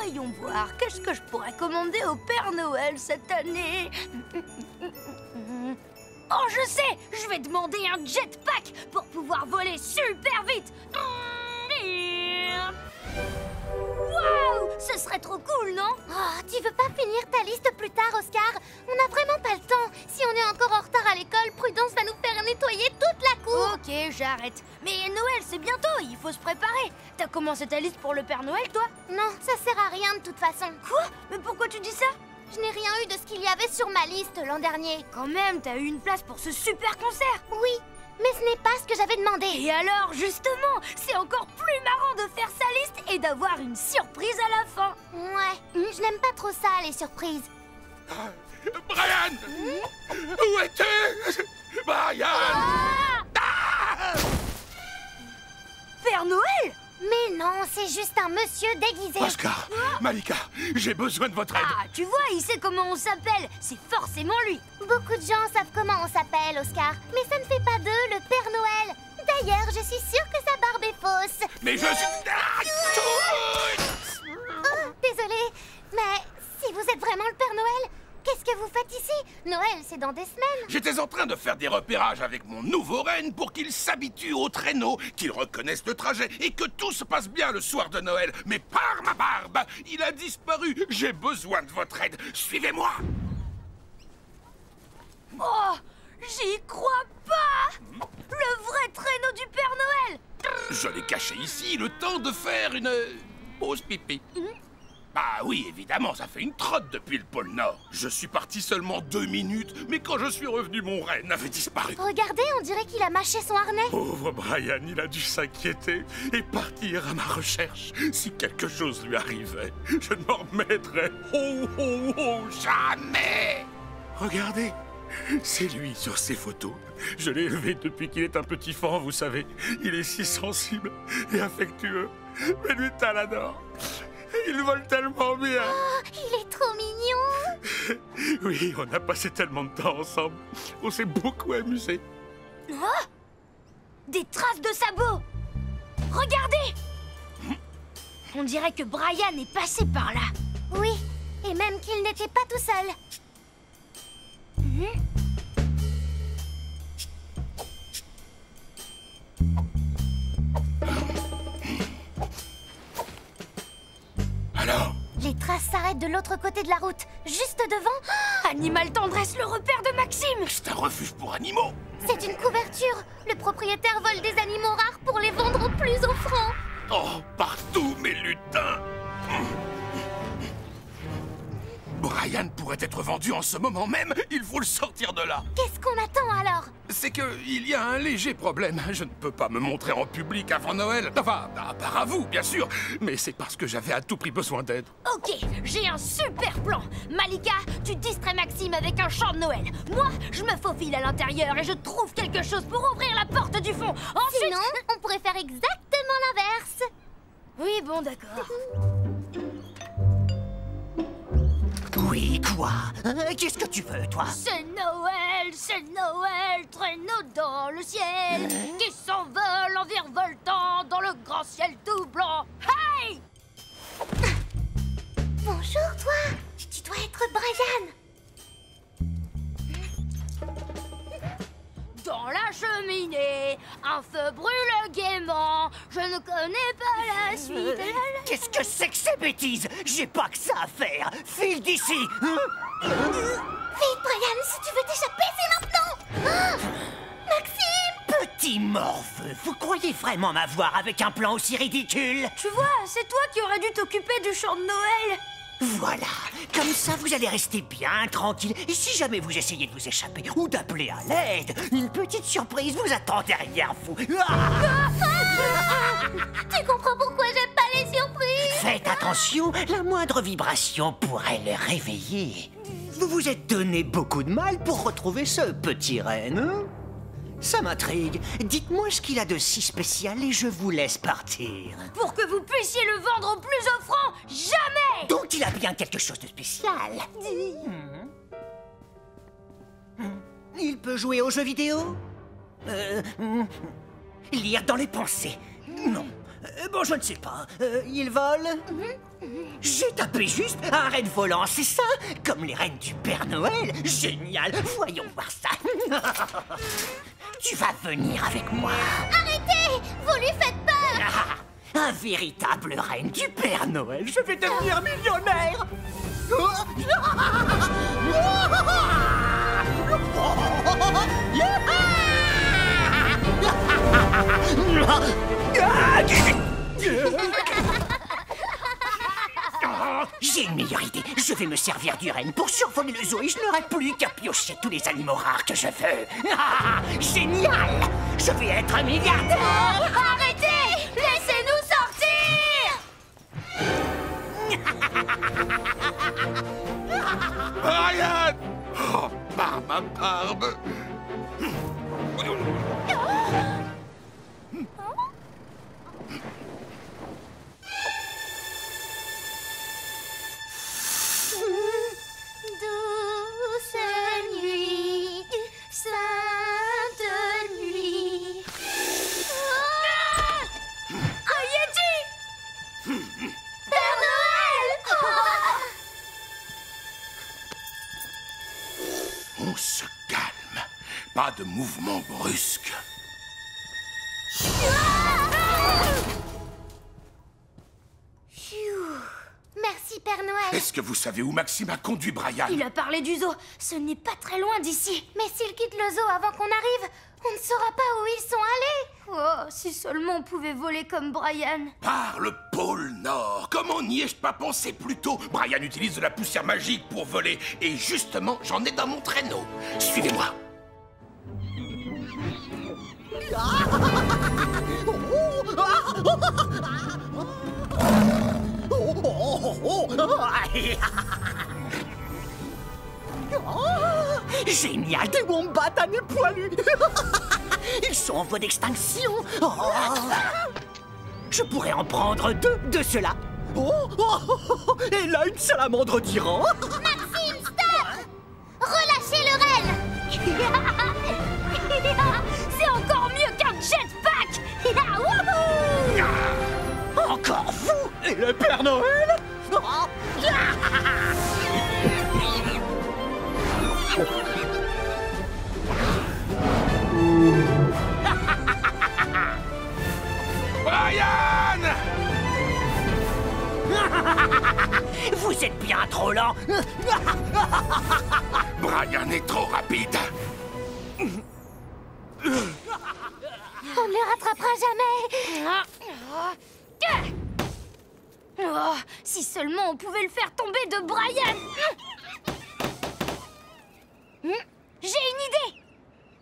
Voyons voir, qu'est-ce que je pourrais commander au Père Noël cette année? Oh, je sais! Je vais demander un jetpack pour pouvoir voler super vite! Waouh! Ce serait trop cool, non? Oh, tu veux pas finir ta liste plus tard, Oscar? On n'a vraiment pas le temps. Si on est encore en retard à l'école, Prudence va nous faire nettoyer toute la cour. Ok, j'arrête. Mais Noël, c'est bientôt, il faut se préparer. T'as commencé ta liste pour le Père Noël, toi? Non, ça sert à rien de toute façon. Quoi? Mais pourquoi tu dis ça? Je n'ai rien eu de ce qu'il y avait sur ma liste l'an dernier. Quand même, t'as eu une place pour ce super concert. Oui, mais ce n'est pas ce que j'avais demandé. Et alors, justement, c'est encore plus marrant de faire sa liste et d'avoir une surprise à la fin. Ouais, je n'aime pas trop ça, les surprises. Brian! Où es-tu? Brian! Père Noël? Mais non, c'est juste un monsieur déguisé. Oscar, Malika, j'ai besoin de votre aide. Ah, tu vois, il sait comment on s'appelle. C'est forcément lui. Beaucoup de gens savent comment on s'appelle, Oscar. Mais ça ne fait pas d'eux le Père Noël. D'ailleurs, je suis sûre que sa barbe est fausse. Mais je suis... Oh, désolée, mais si vous êtes vraiment le Père Noël, qu'est-ce que vous faites ici? Noël, c'est dans des semaines. J'étais en train de faire des repérages avec mon nouveau renne pour qu'il s'habitue au traîneau, qu'il reconnaisse le trajet et que tout se passe bien le soir de Noël. Mais par ma barbe, il a disparu. J'ai besoin de votre aide. Suivez-moi. Oh, j'y crois pas. Le vrai traîneau du Père Noël. Je l'ai caché ici, le temps de faire une pause pipi. Bah oui, évidemment, ça fait une trotte depuis le pôle Nord. Je suis parti seulement 2 minutes, mais quand je suis revenu, mon renne avait disparu. Regardez, on dirait qu'il a mâché son harnais. Pauvre Brian, il a dû s'inquiéter et partir à ma recherche. Si quelque chose lui arrivait, je ne m'en remettrais jamais. Regardez, c'est lui sur ces photos. Je l'ai élevé depuis qu'il est un petit fan, vous savez. Il est si sensible et affectueux. Mais lui, t'as l'adore. Il vole tellement bien. Oh, il est trop mignon. Oui, on a passé tellement de temps ensemble. On s'est beaucoup amusés. Oh, des traces de sabots. Regardez. On dirait que Brian est passé par là. Oui, et même qu'il n'était pas tout seul. Alors? Les traces s'arrêtent de l'autre côté de la route, juste devant. Animal Tendresse, le repère de Maxime. C'est un refuge pour animaux. C'est une couverture. Le propriétaire vole des animaux rares pour les vendre au plus offrant. Oh, partout, mes lutins. Brian pourrait être vendu en ce moment même. Il faut le sortir de là. Qu'est-ce qu'on attend alors? C'est qu'il y a un léger problème. Je ne peux pas me montrer en public avant Noël. Enfin, à part à vous, bien sûr. Mais c'est parce que j'avais à tout prix besoin d'aide. Ok, j'ai un super plan. Malika, tu distrais Maxime avec un chant de Noël. Moi, je me faufile à l'intérieur et je trouve quelque chose pour ouvrir la porte du fond. Ensuite... Sinon, on pourrait faire exactement l'inverse. Oui, bon, d'accord. Oui, quoi? Qu'est-ce que tu veux, toi? C'est Noël, traîneau dans le ciel, qui s'envole en virevoltant dans le grand ciel tout blanc. Hey! Bonjour, toi. Tu dois être Brian. Dans la cheminée, un feu brûle gaiement. Je ne connais pas la suite. Qu'est-ce que c'est que ces bêtises? J'ai pas que ça à faire. File d'ici. Vite, Brian, si tu veux t'échapper, c'est maintenant. Ah, Maxime! Petit morveux, vous croyez vraiment m'avoir avec un plan aussi ridicule? Tu vois, c'est toi qui aurais dû t'occuper du chant de Noël. Voilà, comme ça vous allez rester bien tranquille. Et si jamais vous essayez de vous échapper ou d'appeler à l'aide, une petite surprise vous attend derrière vous. Ah! Tu comprends pourquoi j'aime pas les surprises? Faites attention, la moindre vibration pourrait le réveiller. Vous vous êtes donné beaucoup de mal pour retrouver ce petit renne, hein? Ça m'intrigue. Dites-moi ce qu'il a de si spécial et je vous laisse partir. Pour que vous puissiez le vendre au plus offrant, jamais. Donc il a bien quelque chose de spécial. Il peut jouer aux jeux vidéo? Lire dans les pensées? Non. Bon, je ne sais pas. Il vole? J'ai tapé juste un renne volant, c'est ça? Comme les rennes du Père Noël. Génial. Voyons voir ça. Tu vas venir avec moi. Arrêtez! Vous lui faites peur! Un véritable renne du Père Noël. Je vais devenir millionnaire. J'ai une meilleure idée. Je vais me servir du renne pour survoler le zoo et je n'aurai plus qu'à piocher tous les animaux rares que je veux. Génial! Je vais être un milliardaire! Arrêtez! Laissez-nous sortir! Brian! Oh, par ma barbe! Douce nuit, sainte nuit. Un Yeti! Père Noël! On se calme. Pas de mouvement brusque. Merci, Père Noël. Est-ce que vous savez où Maxime a conduit Brian? Il a parlé du zoo. Ce n'est pas très loin d'ici. Mais s'ils quittent le zoo avant qu'on arrive, on ne saura pas où ils sont allés. Oh, si seulement on pouvait voler comme Brian. Par le pôle Nord. Comment n'y ai-je pas pensé plus tôt? Brian utilise de la poussière magique pour voler. Et justement, j'en ai dans mon traîneau. Suivez-moi. Génial, des wombats à nez poilu. Ils sont en voie d'extinction. Je pourrais en prendre 2 de ceux-là. Et là, une salamandre tyran. Maxime, stop! Relâchez le renne! C'est encore mieux qu'un jetpack. Wouhou! Encore vous et le Père Noël. Brian! Vous êtes bien trop lent. Brian est trop rapide. On ne le rattrapera jamais. Oh, si seulement on pouvait le faire tomber de Brian. J'ai une idée.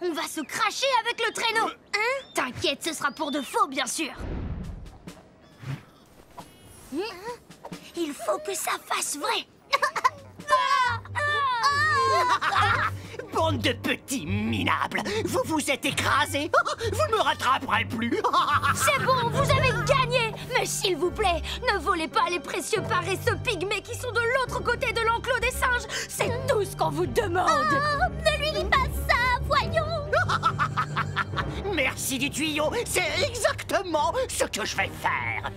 On va se cracher avec le traîneau. T'inquiète, ce sera pour de faux, bien sûr. Il faut que ça fasse vrai. Bande de petits minables. Vous vous êtes écrasés. Vous ne me rattraperez plus. C'est bon, vous avez gagné. Mais s'il vous plaît, ne volez pas les précieux paresseux pygmées qui sont de l'autre côté de l'enclos des singes. C'est tout ce qu'on vous demande. Oh, ne lui dis pas ça, voyons. Merci du tuyau. C'est exactement ce que je vais faire.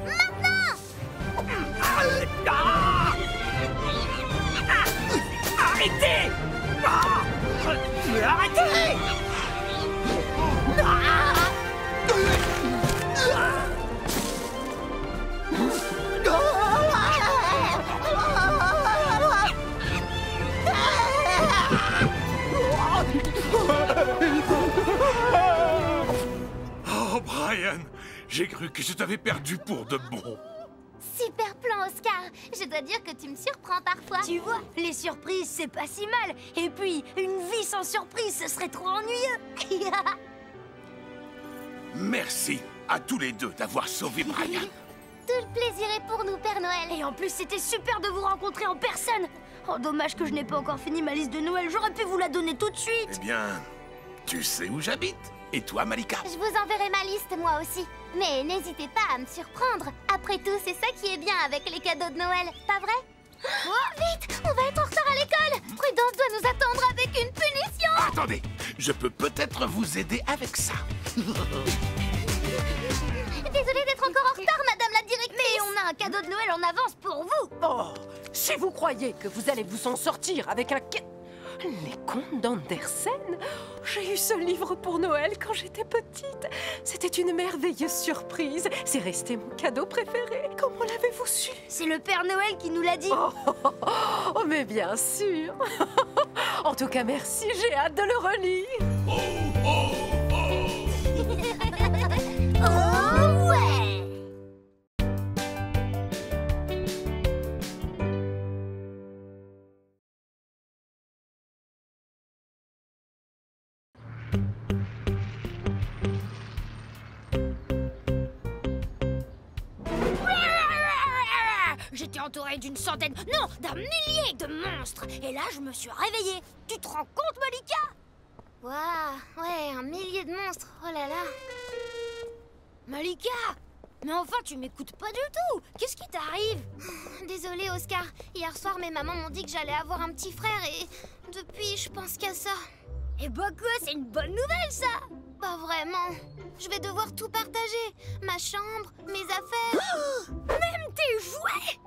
Maintenant! Arrêtez! Arrêtez! Oh, Brian, j'ai cru que je t'avais perdu pour de bon. Super plan, Oscar. Je dois dire que tu me surprends parfois. Tu vois, les surprises, c'est pas si mal. Et puis, une vie sans surprise, ce serait trop ennuyeux. Merci à tous les deux d'avoir sauvé Brian. Tout le plaisir est pour nous, Père Noël. Et en plus, c'était super de vous rencontrer en personne. Oh, dommage que je n'ai pas encore fini ma liste de Noël. J'aurais pu vous la donner tout de suite. Eh bien, tu sais où j'habite. Et toi, Malika? Je vous enverrai ma liste, moi aussi. Mais n'hésitez pas à me surprendre. Après tout, c'est ça qui est bien avec les cadeaux de Noël, pas vrai? Vite, on va être en retard à l'école. Prudence doit nous attendre avec une punition. Attendez, je peux peut-être vous aider avec ça. Désolée d'être en un cadeau de Noël en avance pour vous. Oh, si vous croyez que vous allez vous en sortir avec un Les Contes d'Andersen? J'ai eu ce livre pour Noël quand j'étais petite. C'était une merveilleuse surprise. C'est resté mon cadeau préféré. Comment l'avez-vous su? C'est le Père Noël qui nous l'a dit. Oh, mais bien sûr. En tout cas, merci. J'ai hâte de le relire. Oh ouais! J'étais entourée d'une centaine, non, d'un millier de monstres. Et là, je me suis réveillée. Tu te rends compte, Malika? Waouh, ouais, un millier de monstres, oh là là. Malika! Mais enfin, tu m'écoutes pas du tout. Qu'est-ce qui t'arrive? Désolée, Oscar. Hier soir, mes mamans m'ont dit que j'allais avoir un petit frère et depuis, je pense qu'à ça. Eh bah quoi, c'est une bonne nouvelle, ça! Pas vraiment. Je vais devoir tout partager. Ma chambre, mes affaires. Oh, même tes jouets!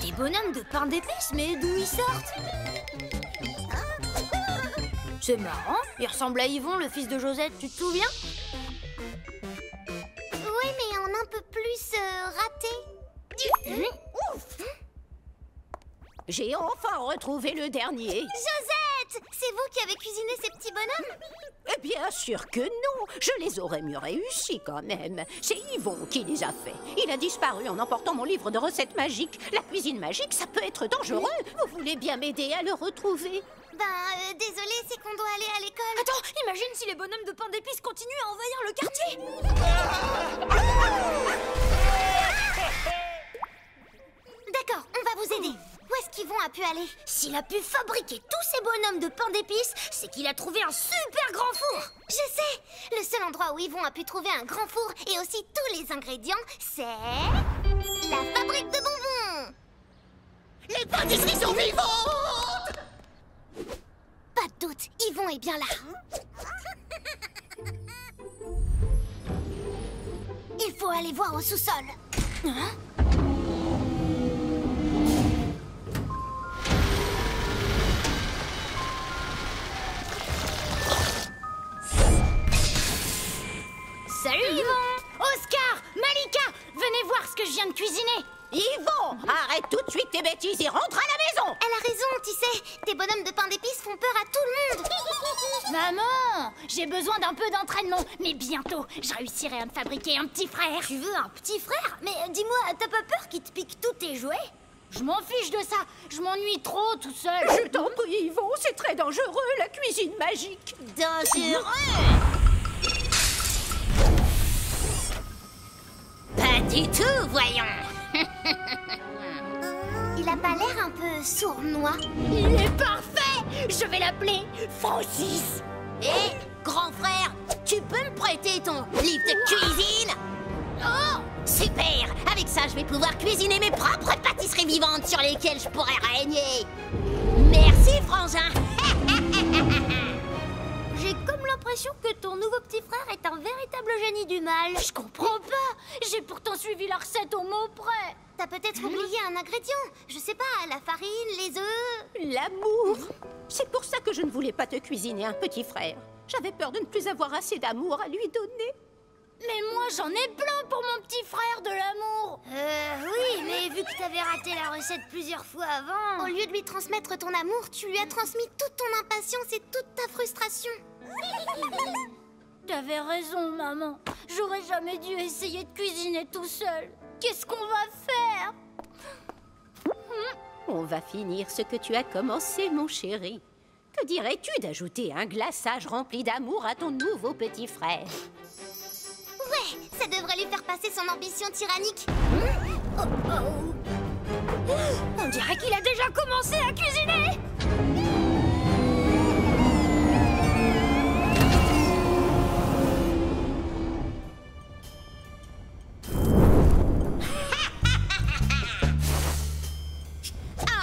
Des bonhommes de pain d'épices, mais d'où ils sortent? C'est marrant, il ressemble à Yvon, le fils de Josette, tu te souviens? Oui, mais en un peu plus raté. J'ai enfin retrouvé le dernier. Josette! C'est vous qui avez cuisiné ces petits bonhommes? Eh bien sûr que non. Je les aurais mieux réussis quand même. C'est Yvon qui les a faits. Il a disparu en emportant mon livre de recettes magiques. La cuisine magique, ça peut être dangereux. Vous voulez bien m'aider à le retrouver? Désolée, c'est qu'on doit aller à l'école. Attends, imagine si les bonhommes de pain d'épices continuent à envahir le quartier. D'accord, on va vous aider. Où est-ce qu'Yvon a pu aller? S'il a pu fabriquer tous ces bonhommes de pain d'épices, c'est qu'il a trouvé un super grand four. Je sais! Le seul endroit où Yvon a pu trouver un grand four et aussi tous les ingrédients, c'est... la fabrique de bonbons! Les pâtisseries sont vivantes! Pas de doute, Yvon est bien là. Il faut aller voir au sous-sol. Hein? Salut Yvon! Oscar! Malika! Venez voir ce que je viens de cuisiner! Yvon, arrête tout de suite tes bêtises et rentre à la maison! Elle a raison, tu sais. Tes bonhommes de pain d'épices font peur à tout le monde. Maman! J'ai besoin d'un peu d'entraînement, mais bientôt, je réussirai à me fabriquer un petit frère. Tu veux un petit frère? Mais dis-moi, t'as pas peur qu'il te pique tous tes jouets? Je m'en fiche de ça, je m'ennuie trop tout seul. Je t'en prie, Yvon, c'est très dangereux, la cuisine magique. Dangereux? Pas du tout, voyons. Il a pas l'air un peu sournois. Il est parfait! Je vais l'appeler Francis. Hé, grand frère, tu peux me prêter ton livre de cuisine? Oh! Super! Avec ça, je vais pouvoir cuisiner mes propres pâtisseries vivantes sur lesquelles je pourrais régner. Merci, frangin. J'ai comme l'impression que ton nouveau petit frère est un véritable génie du mal. Je comprends pas. J'ai pourtant suivi la recette au mot près. T'as peut-être oublié un ingrédient. Je sais pas, la farine, les œufs... L'amour. C'est pour ça que je ne voulais pas te cuisiner un petit frère. J'avais peur de ne plus avoir assez d'amour à lui donner. Mais moi, j'en ai plein pour mon petit frère de l'amour. Oui, mais vu que t'avais raté la recette plusieurs fois avant... Au lieu de lui transmettre ton amour, tu lui as transmis toute ton impatience et toute ta frustration. T'avais raison, maman. J'aurais jamais dû essayer de cuisiner tout seul. Qu'est-ce qu'on va faire? On va finir ce que tu as commencé, mon chéri. Que dirais-tu d'ajouter un glaçage rempli d'amour à ton nouveau petit frère? Ouais, ça devrait lui faire passer son ambition tyrannique. On dirait qu'il a déjà commencé à cuisiner.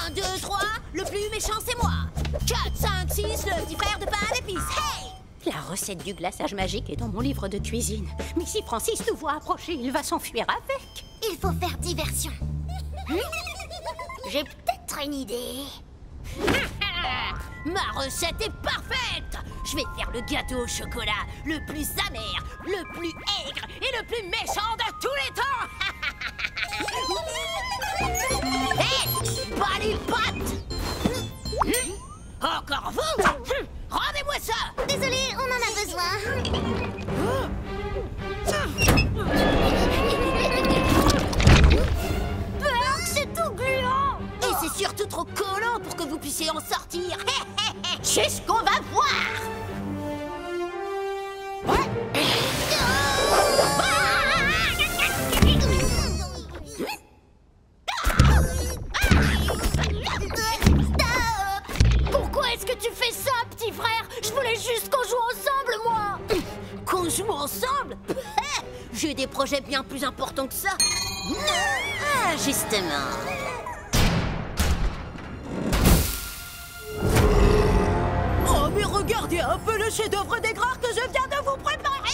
1, 2, 3, le plus méchant c'est moi. 4, 5, 6, le petit frère de pain à l'épice. Hey! La recette du glaçage magique est dans mon livre de cuisine. Mais si Francis nous voit approcher, il va s'enfuir avec. Il faut faire diversion. J'ai peut-être une idée. Ma recette est parfaite. Je vais faire le gâteau au chocolat le plus amer, le plus aigre et le plus méchant de tous les temps. Hé, bas les pattes. Encore vous? Rendez-moi ça. Désolée, on en a besoin. C'est tout gluant. Et c'est surtout trop collant pour que vous puissiez en sortir. C'est ce qu'on va voir. Pourquoi est-ce que tu fais ça, petit frère? Je voulais juste qu'on joue ensemble, moi. Qu'on joue ensemble? J'ai des projets bien plus importants que ça. Ah, justement. Oh, mais regardez un peu le chef-d'œuvre des gras que je viens de vous préparer.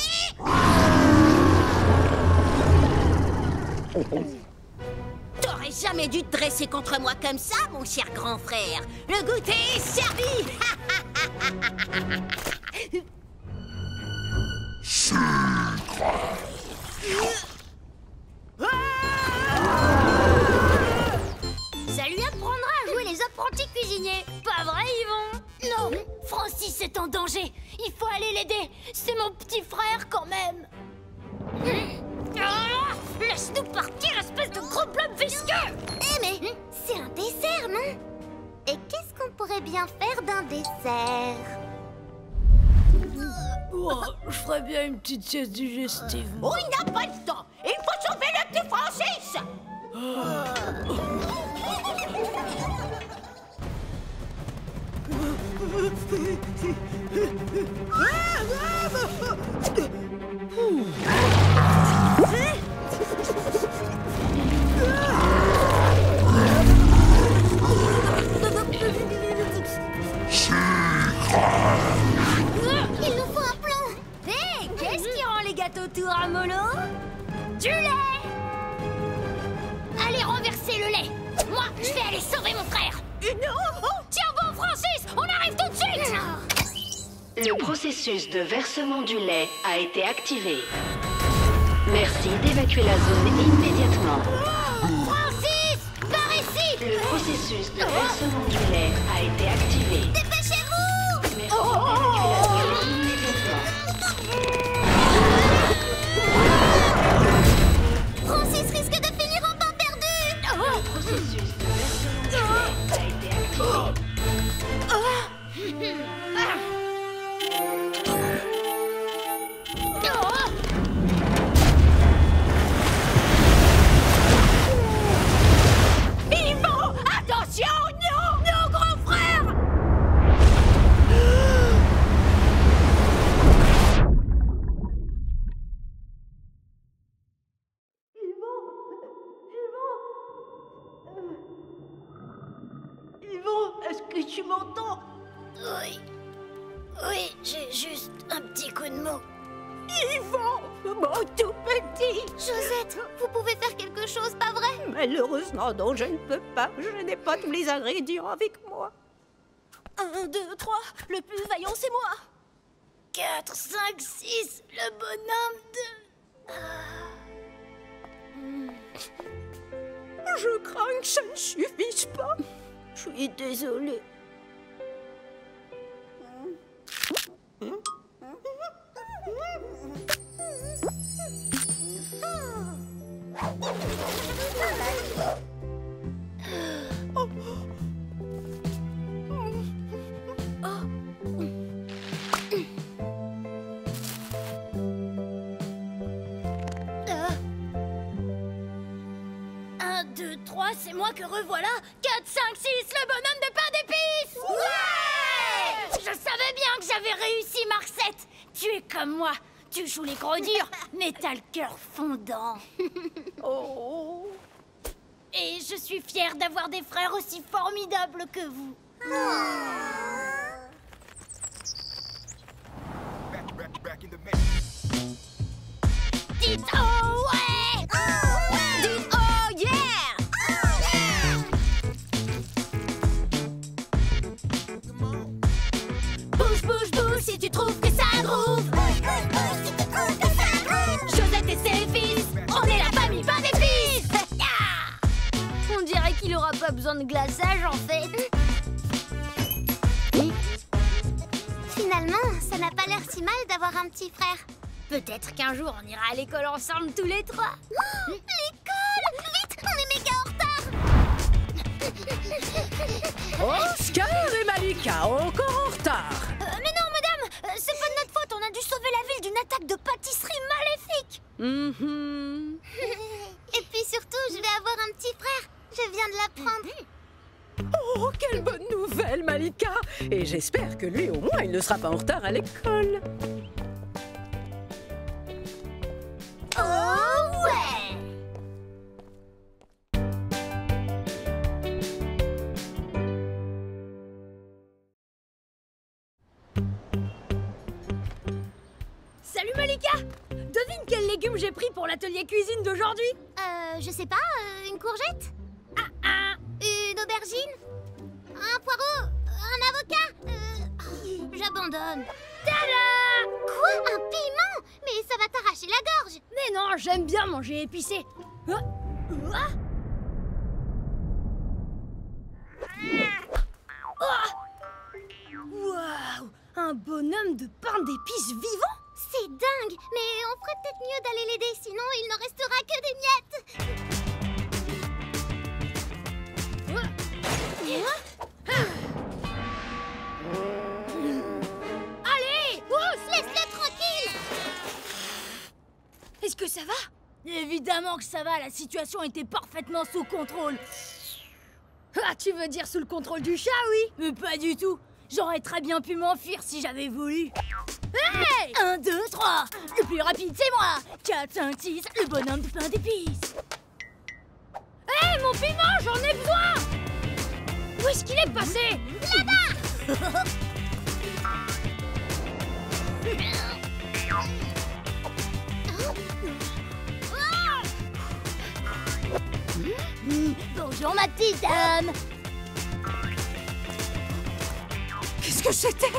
T'aurais jamais dû te dresser contre moi comme ça, mon cher grand frère. Le goûter est servi. Ça lui apprendra à jouer les apprentis cuisiniers. Pas vrai, Yvon? Non, Francis est en danger. Il faut aller l'aider. C'est mon petit frère quand même. Laisse-nous partir, espèce de gros blob visqueux. Eh mais c'est un dessert, non? Et qu'est-ce qu'on pourrait bien faire d'un dessert? Oh, je ferais bien une petite sieste digestive. Oh, il n'a pas le temps. Il faut sauver le petit Francis. Il nous faut un plan. Hé, qu'est-ce qui rend les gâteaux tout ramollos? Du lait. Allez, renversez le lait. Moi, je vais aller sauver mon frère. Non. Tiens bon, Francis, on arrive tout de suite. Le processus de versement du lait a été activé. Merci d'évacuer la zone immédiatement. Francis, par ici. Le processus de versement du lait a été activé. Dépêchez-vous! Merci d'évacuer la zone immédiatement. Francis risque de finir en pain perdu! Le processus de versement du lait a été activé. Yvon, attention, non, non, grand frère. Yvon, est-ce que tu m'entends? Oui, oui, j'ai juste un petit coup de mot. Yvon, mon tout petit. Josette, vous pouvez faire quelque chose, pas vrai? Malheureusement, non, je ne peux pas. Je n'ai pas tous les ingrédients avec moi. 1, 2, 3, le plus vaillant, c'est moi. 4, 5, 6, le bonhomme de... Je crains que ça ne suffise pas. Je suis désolée. C'est moi que revoilà. 4, 5, 6, le bonhomme de pain d'épices. Ouais! Je savais bien que j'avais réussi ma recette. Tu es comme moi. Tu joues les gros durs, mais t'as le cœur fondant. Oh. Et je suis fière d'avoir des frères aussi formidables que vous. Dites oh ouais! Dites oh yeah! Bouge, bouge, bouge si tu trouves que ça groove. Bouge, bouge, bouge si tu trouves que ça groove. Josette et ses fils, on est la famille pain d'épices. On dirait qu'il aura pas besoin de glaçage en fait. Finalement, ça n'a pas l'air si mal d'avoir un petit frère. Peut-être qu'un jour on ira à l'école ensemble tous les trois. L'école! Vite, on est méga en retard. Oscar et Malika, encore en retard. Mais non, madame, c'est pas de notre faute. On a dû sauver la ville d'une attaque de pâtisserie maléfique. Et puis surtout, je vais avoir un petit frère. Je viens de l'apprendre. Oh, quelle bonne nouvelle, Malika. Et j'espère que lui, au moins, il ne sera pas en retard à l'école. Oh ouais! Salut Malika! Devine quel légume j'ai pris pour l'atelier cuisine d'aujourd'hui? Je sais pas, une courgette? Une aubergine? Un poireau? Un avocat? J'abandonne. Tada! Quoi? Un piment? Mais ça va t'arracher la gorge. Mais non, j'aime bien manger épicé. Waouh! Un bonhomme de pain d'épices vivant? C'est dingue, mais on ferait peut-être mieux d'aller l'aider, sinon il n'en restera que des miettes. Allez! Laisse-le tranquille. Est-ce que ça va? Évidemment que ça va, la situation était parfaitement sous contrôle. Ah, tu veux dire sous le contrôle du chat, oui? Mais pas du tout. J'aurais très bien pu m'enfuir si j'avais voulu. Hey! 1, 2, 3. Le plus rapide, c'est moi. 4, 5, 6, le bonhomme de pain d'épices. Hé, mon piment, j'en ai besoin! Où est-ce qu'il est passé? Là-bas. Bonjour, ma petite dame. Qu'est-ce que c'était?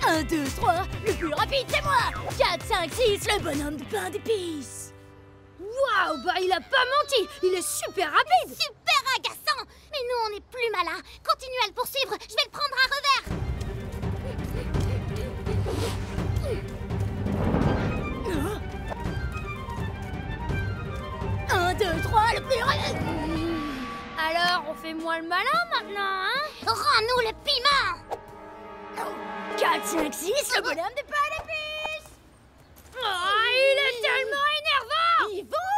1, 2, 3, le plus rapide, c'est moi. 4, 5, 6, le bonhomme de pain d'épices. Waouh, bah il a pas menti. Il est super rapide. Super agaçant. Mais nous, on est plus malins. Continue à le poursuivre, je vais le prendre à revers. 1, 2, 3, le plus rapide. Alors, on fait moins le malin maintenant, hein? Rends-nous le piment. 4, 5, 6, le bonhomme de pain d'épices. Oh, il est tellement énervant. Yvon!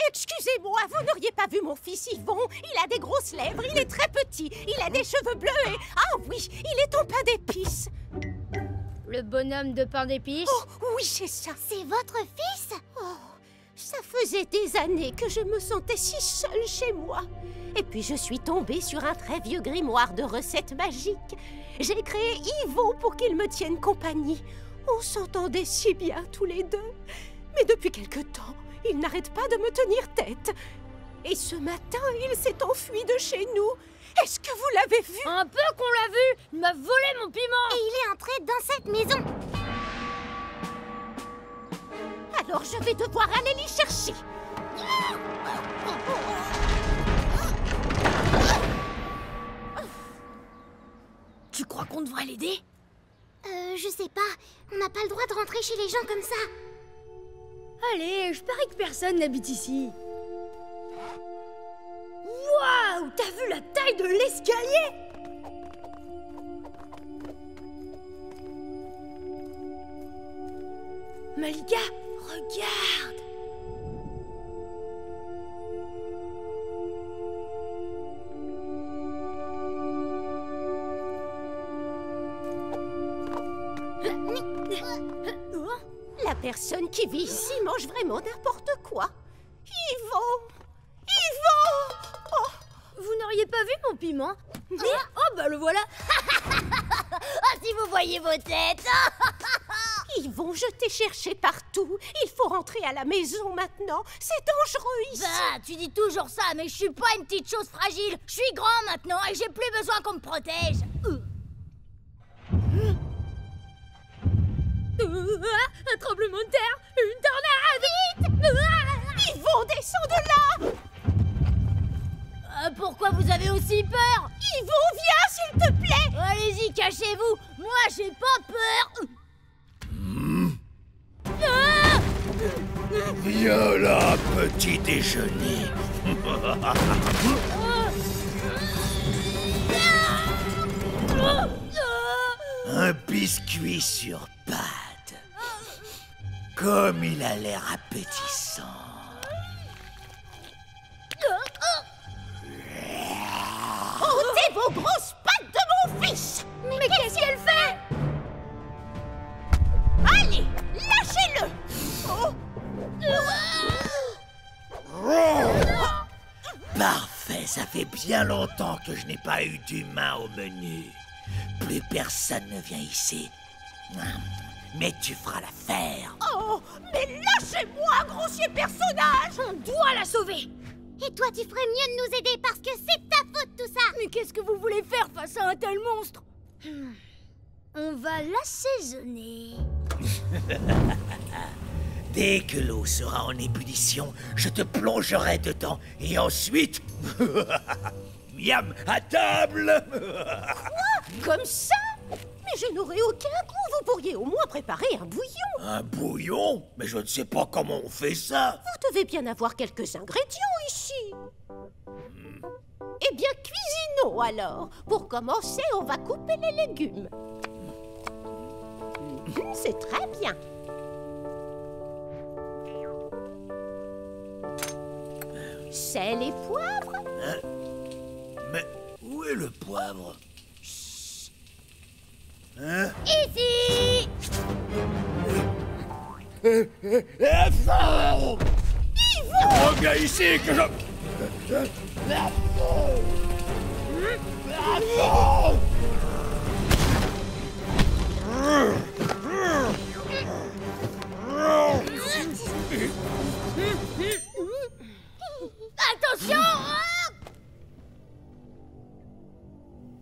Excusez-moi, vous n'auriez pas vu mon fils Yvon? Il a des grosses lèvres, il est très petit, il a des cheveux bleus et... Ah oui, il est en pain d'épices. Le bonhomme de pain d'épices? Oh, oui, c'est ça. C'est votre fils? Oh, ça faisait des années que je me sentais si seule chez moi. Et puis je suis tombée sur un très vieux grimoire de recettes magiques. J'ai créé Yvon pour qu'il me tienne compagnie. On s'entendait si bien tous les deux. Mais depuis quelque temps, il n'arrête pas de me tenir tête. Et ce matin, il s'est enfui de chez nous. Est-ce que vous l'avez vu? Un peu qu'on l'a vu. Il m'a volé mon piment. Et il est entré dans cette maison. Alors je vais devoir aller l'y chercher. Tu crois qu'on devrait l'aider? Je sais pas. On n'a pas le droit de rentrer chez les gens comme ça. Allez, je parie que personne n'habite ici. Waouh! T'as vu la taille de l'escalier? Malika, regarde! La personne qui vit ici mange vraiment n'importe quoi. Yvon! Yvon! Oh. Vous n'auriez pas vu mon piment? Oh bah le voilà. Ah, si vous voyez vos têtes. Yvon, je t'ai cherché partout. Il faut rentrer à la maison maintenant. C'est dangereux ici. Bah, tu dis toujours ça, mais je suis pas une petite chose fragile. Je suis grand maintenant et j'ai plus besoin qu'on me protège. Un tremblement de terre, une tornade. Vite. Yvon, descends de là. Pourquoi vous avez aussi peur? Yvon, viens, s'il te plaît. Allez-y, cachez-vous. Moi, j'ai pas peur. Viens là, petit déjeuner. Un biscuit sur pâte. Comme il a l'air appétissant. Ôtez vos grosses pattes de mon fils. Mais qu'est-ce qu'elle fait? Allez, lâchez-le. Parfait, ça fait bien longtemps que je n'ai pas eu d'humain au menu. Plus personne ne vient ici. Mais tu feras l'affaire. Oh, mais lâchez-moi, grossier personnage. On doit la sauver. Et toi, tu ferais mieux de nous aider parce que c'est ta faute tout ça. Mais qu'est-ce que vous voulez faire face à un tel monstre? On va l'assaisonner. Dès que l'eau sera en ébullition, je te plongerai dedans. Et ensuite... Miam, à table. Comme ça? Mais je n'aurai aucun goût. Vous pourriez au moins préparer un bouillon. Un bouillon? Mais je ne sais pas comment on fait ça. Vous devez bien avoir quelques ingrédients ici. Eh bien, cuisinons alors. Pour commencer, on va couper les légumes. C'est très bien. Sel et poivre. Mais où est le poivre? Hein? Ici. Reviens ici que je... Attention!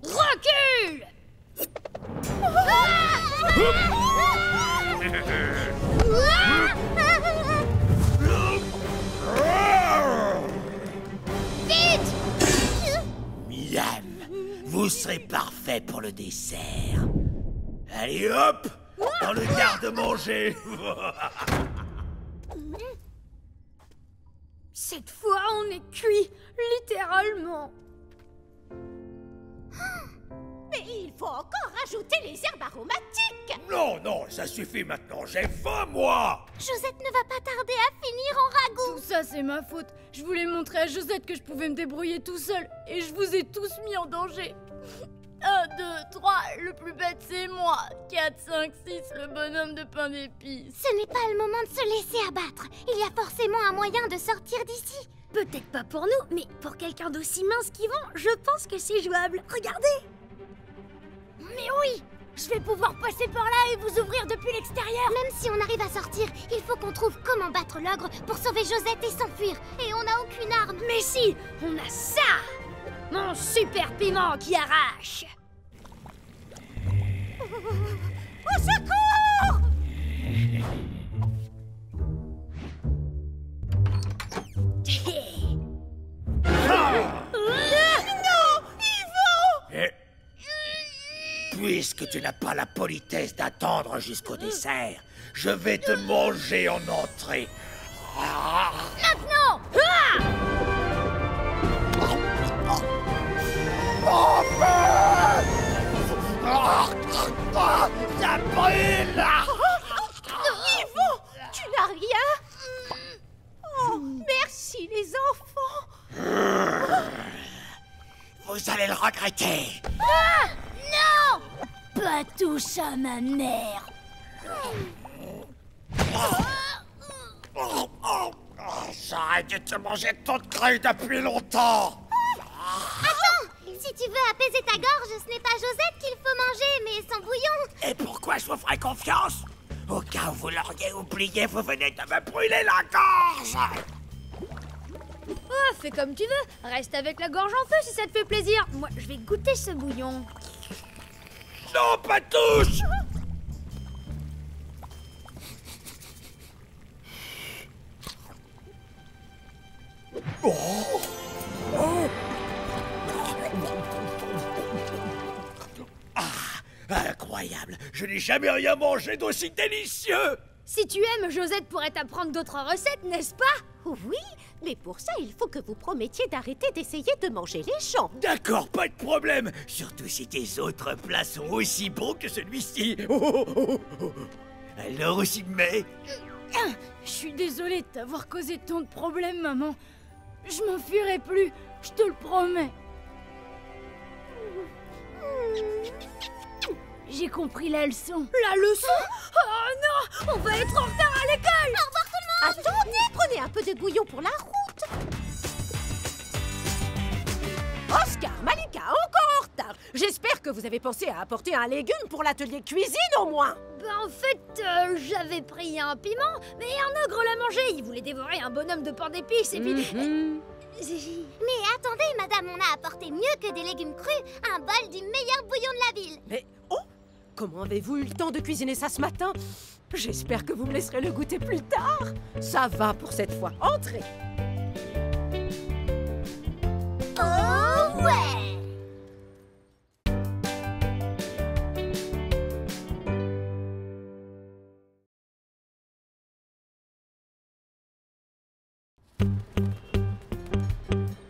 Recule! Vite! Miam, vous serez parfait pour le dessert. Allez hop, dans le garde-manger. Cette fois, on est cuit, littéralement. Mais il faut encore rajouter les herbes aromatiques. Non, non, ça suffit maintenant, j'ai faim, moi. Josette ne va pas tarder à finir en ragoût. Tout ça, c'est ma faute. Je voulais montrer à Josette que je pouvais me débrouiller tout seul. Et je vous ai tous mis en danger. 1, 2, 3, le plus bête, c'est moi. 4, 5, 6, le bonhomme de pain d'épices. Ce n'est pas le moment de se laisser abattre. Il y a forcément un moyen de sortir d'ici. Peut-être pas pour nous, mais pour quelqu'un d'aussi mince qu'Yvon, je pense que c'est jouable. Regardez! Mais oui! Je vais pouvoir passer par là et vous ouvrir depuis l'extérieur. Même si on arrive à sortir, il faut qu'on trouve comment battre l'ogre pour sauver Josette et s'enfuir. Et on n'a aucune arme. Mais si! On a ça! Mon super piment qui arrache! Au secours! Puisque tu n'as pas la politesse d'attendre jusqu'au dessert, je vais te manger en entrée. Maintenant! Ça brûle! Yvon, tu n'as rien? Oh, merci les enfants. Vous allez le regretter. Non! Pas touche à ma mère! J'arrête de te manger ton creuille depuis longtemps. Attends! Si tu veux apaiser ta gorge, ce n'est pas Josette qu'il faut manger, mais son bouillon. Et pourquoi je vous ferais confiance? Au cas où vous l'auriez oublié, vous venez de me brûler la gorge. Oh, fais comme tu veux. Reste avec la gorge en feu si ça te fait plaisir. Moi, je vais goûter ce bouillon. Non, pas touche. Incroyable, je n'ai jamais rien mangé d'aussi délicieux. Si tu aimes, Josette pourrait t'apprendre d'autres recettes, n'est-ce pas? Oui, mais pour ça, il faut que vous promettiez d'arrêter d'essayer de manger les champs. D'accord, pas de problème. Surtout si tes autres plats sont aussi bons que celui-ci. Oh. Alors aussi, mais... Je suis désolée de t'avoir causé tant de problèmes, maman. Je m'enfuirai plus, je te le promets. J'ai compris la leçon. La leçon? Oh non! On va être en retard à l'école! Au revoir tout le monde! Attendez, prenez un peu de bouillon pour la route. Oscar, Malika, encore en retard. J'espère que vous avez pensé à apporter un légume pour l'atelier cuisine au moins. Ben en fait, j'avais pris un piment, mais un ogre l'a mangé. Il voulait dévorer un bonhomme de pain d'épices et puis... Mais attendez, madame, on a apporté mieux que des légumes crus, un bol du meilleur bouillon de la ville. Mais oh, comment avez-vous eu le temps de cuisiner ça ce matin? J'espère que vous me laisserez le goûter plus tard. Ça va pour cette fois. Entrez. Oh ouais!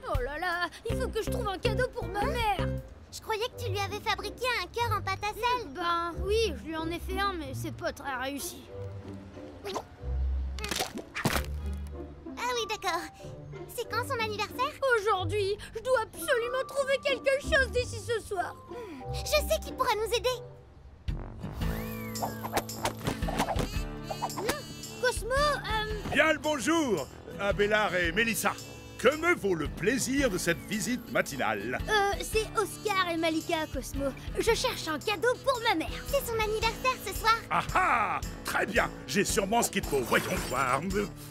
Oh là là, il faut que je trouve un cadeau pour ma mère. Je croyais que tu lui avais fabriqué un cœur en pâte à sel. Ben oui, je lui en ai fait un, mais c'est pas très réussi. Ah oui, d'accord. C'est quand son anniversaire? Aujourd'hui, je dois absolument trouver quelque chose d'ici ce soir. Je sais qu'il pourra nous aider. Cosmo, Bien le bonjour, Abélard et Mélissa. Que me vaut le plaisir de cette visite matinale? c'est Oscar et Malika, Cosmo. Je cherche un cadeau pour ma mère. C'est son anniversaire ce soir. Ah ah! Très bien, j'ai sûrement ce qu'il faut. Voyons voir.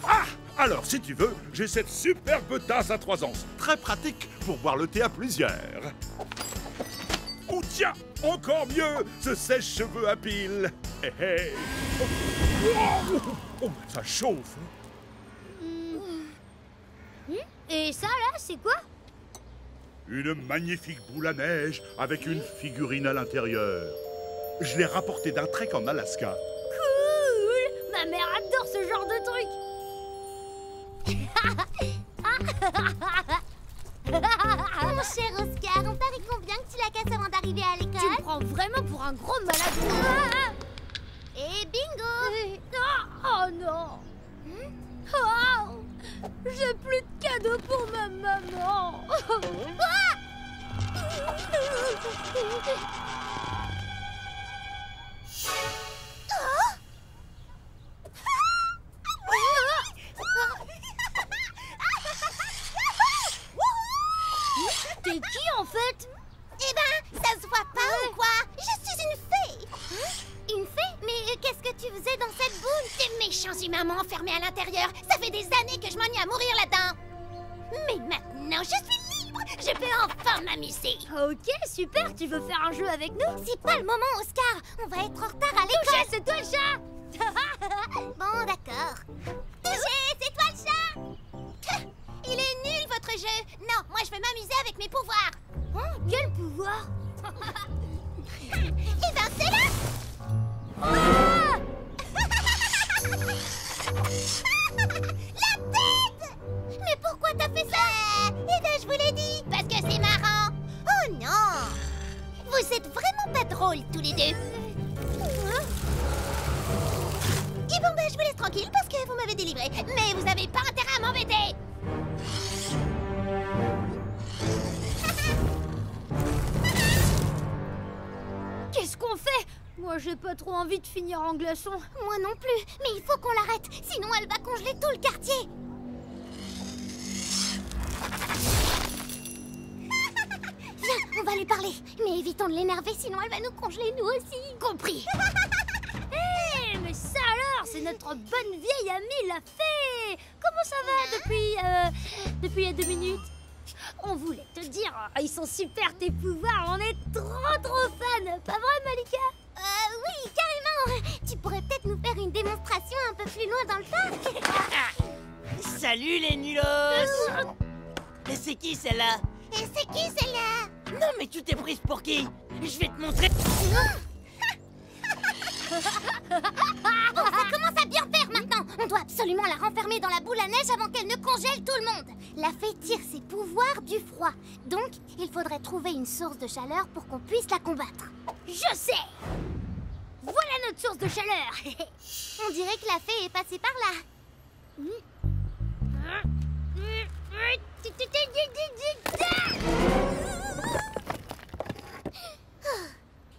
Ah! Alors, si tu veux, j'ai cette superbe tasse à 3 anses. Très pratique pour boire le thé à plusieurs. Ou tiens, encore mieux, ce sèche-cheveux à pile. Hé hé. Oh, ça chauffe. Et ça, là, c'est quoi? Une magnifique boule à neige avec une figurine à l'intérieur. Je l'ai rapportée d'un trek en Alaska. Cool! Ma mère adore ce genre de truc. Mon cher Oscar, on parie combien que tu la casses avant d'arriver à l'école? Tu me prends vraiment pour un gros malade. Et bingo! Oh non! Oh, j'ai plus de cadeaux pour ma maman. T'es qui en fait? Eh ben, ça se voit pas ou quoi? Je suis une fée! Une fée? Mais qu'est-ce que tu faisais dans cette boule? T'es méchant si maman enfermée à l'intérieur! Ça fait des années que je m'ennuie à mourir là-dedans! Mais maintenant, je suis libre! Je peux enfin m'amuser! Ok, super, tu veux faire un jeu avec nous? C'est pas le moment, Oscar! On va être en retard à l'école! C'est toi le chat. Bon, d'accord. Touché, c'est toi le chat! Il est nul, votre jeu! Non, moi je vais m'amuser avec mes pouvoirs! Oh, quel pouvoir? Eh ben, c'est là! Ah! La tête! Mais pourquoi t'as fait ça? Eh ben, je vous l'ai dit! Parce que c'est marrant! Oh non! Vous êtes vraiment pas drôles, tous les deux! Et bon, ben, je vous laisse tranquille parce que vous m'avez délivré. Mais vous avez pas intérêt à m'embêter! Qu'est-ce qu'on fait? Moi, j'ai pas trop envie de finir en glaçon. Moi non plus, mais il faut qu'on l'arrête, sinon elle va congeler tout le quartier. Viens, on va lui parler. Mais évitons de l'énerver, sinon elle va nous congeler nous aussi. Compris. Hé, mais ça alors, c'est notre bonne vieille amie la fée. Comment ça va depuis il y a 2 minutes? On voulait te dire, ils sont super tes pouvoirs, on est trop fans. Pas vrai, Malika? Oui, carrément. Tu pourrais peut-être nous faire une démonstration un peu plus loin dans le parc. Salut les nulos! Et c'est qui celle-là? Et c'est qui celle-là? Non mais tu t'es prise pour qui? Je vais te montrer. Bon, ça commence à bien faire maintenant. On doit absolument la renfermer dans la boule à neige avant qu'elle ne congèle tout le monde. La fée tire ses pouvoirs du froid. Donc, il faudrait trouver une source de chaleur pour qu'on puisse la combattre. Je sais. Voilà notre source de chaleur. On dirait que la fée est passée par là.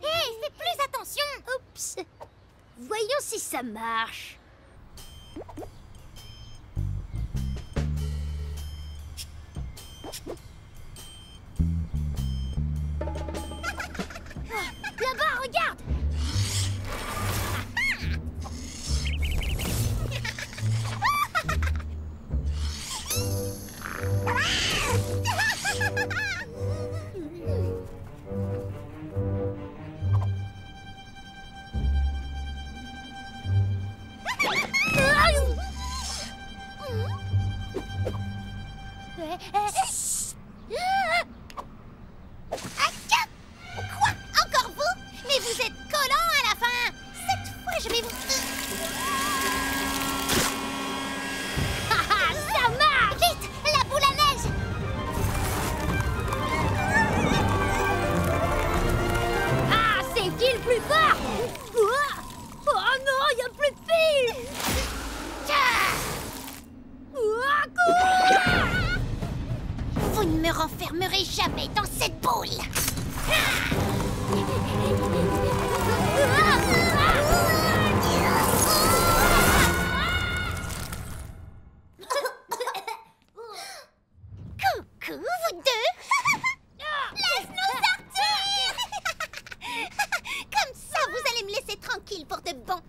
Hé, fais plus attention. Oups. Voyons si ça marche. Là-bas, regarde. Quoi? Encore vous? Mais vous êtes collants à la fin. Cette fois, je vais vous... Ça marche. Vite, la boule à neige. Ah, c'est qui le plus fort? Oh non, il n'y a plus de pile. Vous ne me renfermerez jamais dans cette boule. Coucou, vous deux. Laisse-nous sortir. Comme ça, vous allez me laisser tranquille pour de bon.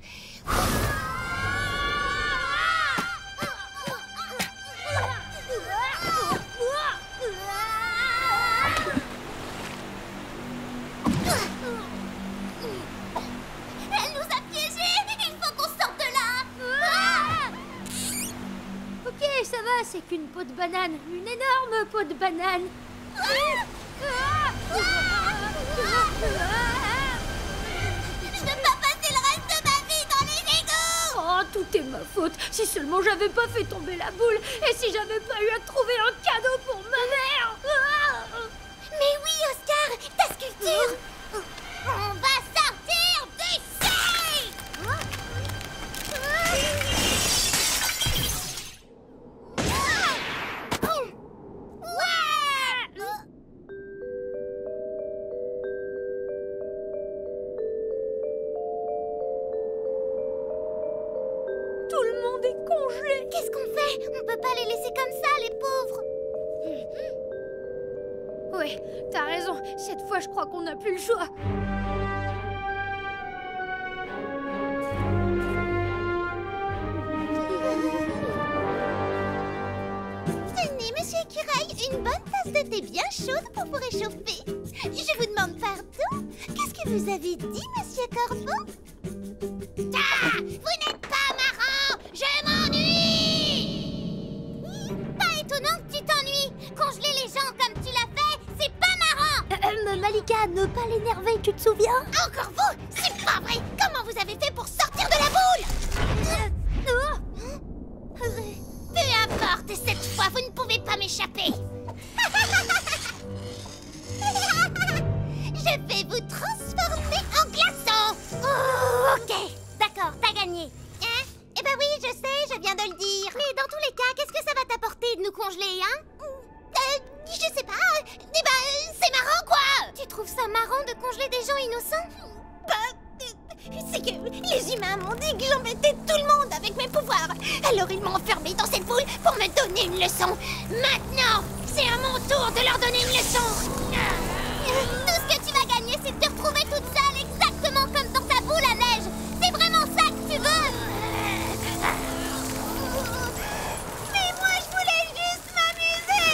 Elle nous a piégés. Il faut qu'on sorte de là. Ok, ça va, c'est qu'une peau de banane. Une énorme peau de banane. Je ne veux pas passer le reste de ma vie dans les égouts. Oh, tout est ma faute. Si seulement j'avais pas fait tomber la boule et si j'avais pas eu à trouver un cadeau pour ma mère. Mais oui, Oscar, ta sculpture. On va sortir d'ici. Tout le monde est congelé. Qu'est-ce qu'on fait? On peut pas les laisser comme ça, les pauvres. Ouais, t'as raison. Cette fois, je crois qu'on n'a plus le choix. Tenez, monsieur Écureuil, une bonne tasse de thé bien chaude pour vous réchauffer. Je vous demande pardon. Qu'est-ce que vous avez dit, monsieur Corbeau? Ah, vous n'êtes pas marrant. Je m'ennuie. Pas étonnant que tu t'ennuies. Congeler les gens comme tu l'as fait, c'est pas marrant. Malika, ne pas l'énerver, tu te souviens? Encore vous? C'est pas vrai. Comment vous avez fait pour sortir de la boule? Peu importe, cette fois, vous ne pouvez pas m'échapper. Je vais vous transformer en glaçon. Oh, ok. D'accord, t'as gagné. Hein? Eh ben oui, je sais, je viens de le dire. Mais dans tous les cas, qu'est-ce que ça va t'apporter de nous congeler, hein? Je sais pas. Eh ben, c'est marrant, quoi. Tu trouves ça marrant de congeler des gens innocents? C'est que les humains m'ont dit que j'embêtais tout le monde avec mes pouvoirs. Alors ils m'ont enfermée dans cette boule pour me donner une leçon. Maintenant, c'est à mon tour de leur donner une leçon. Tout ce que tu vas gagner, c'est de te retrouver toute seule, exactement comme dans ta boule à neige. C'est vraiment ça que tu veux. Mais moi, je voulais juste m'amuser.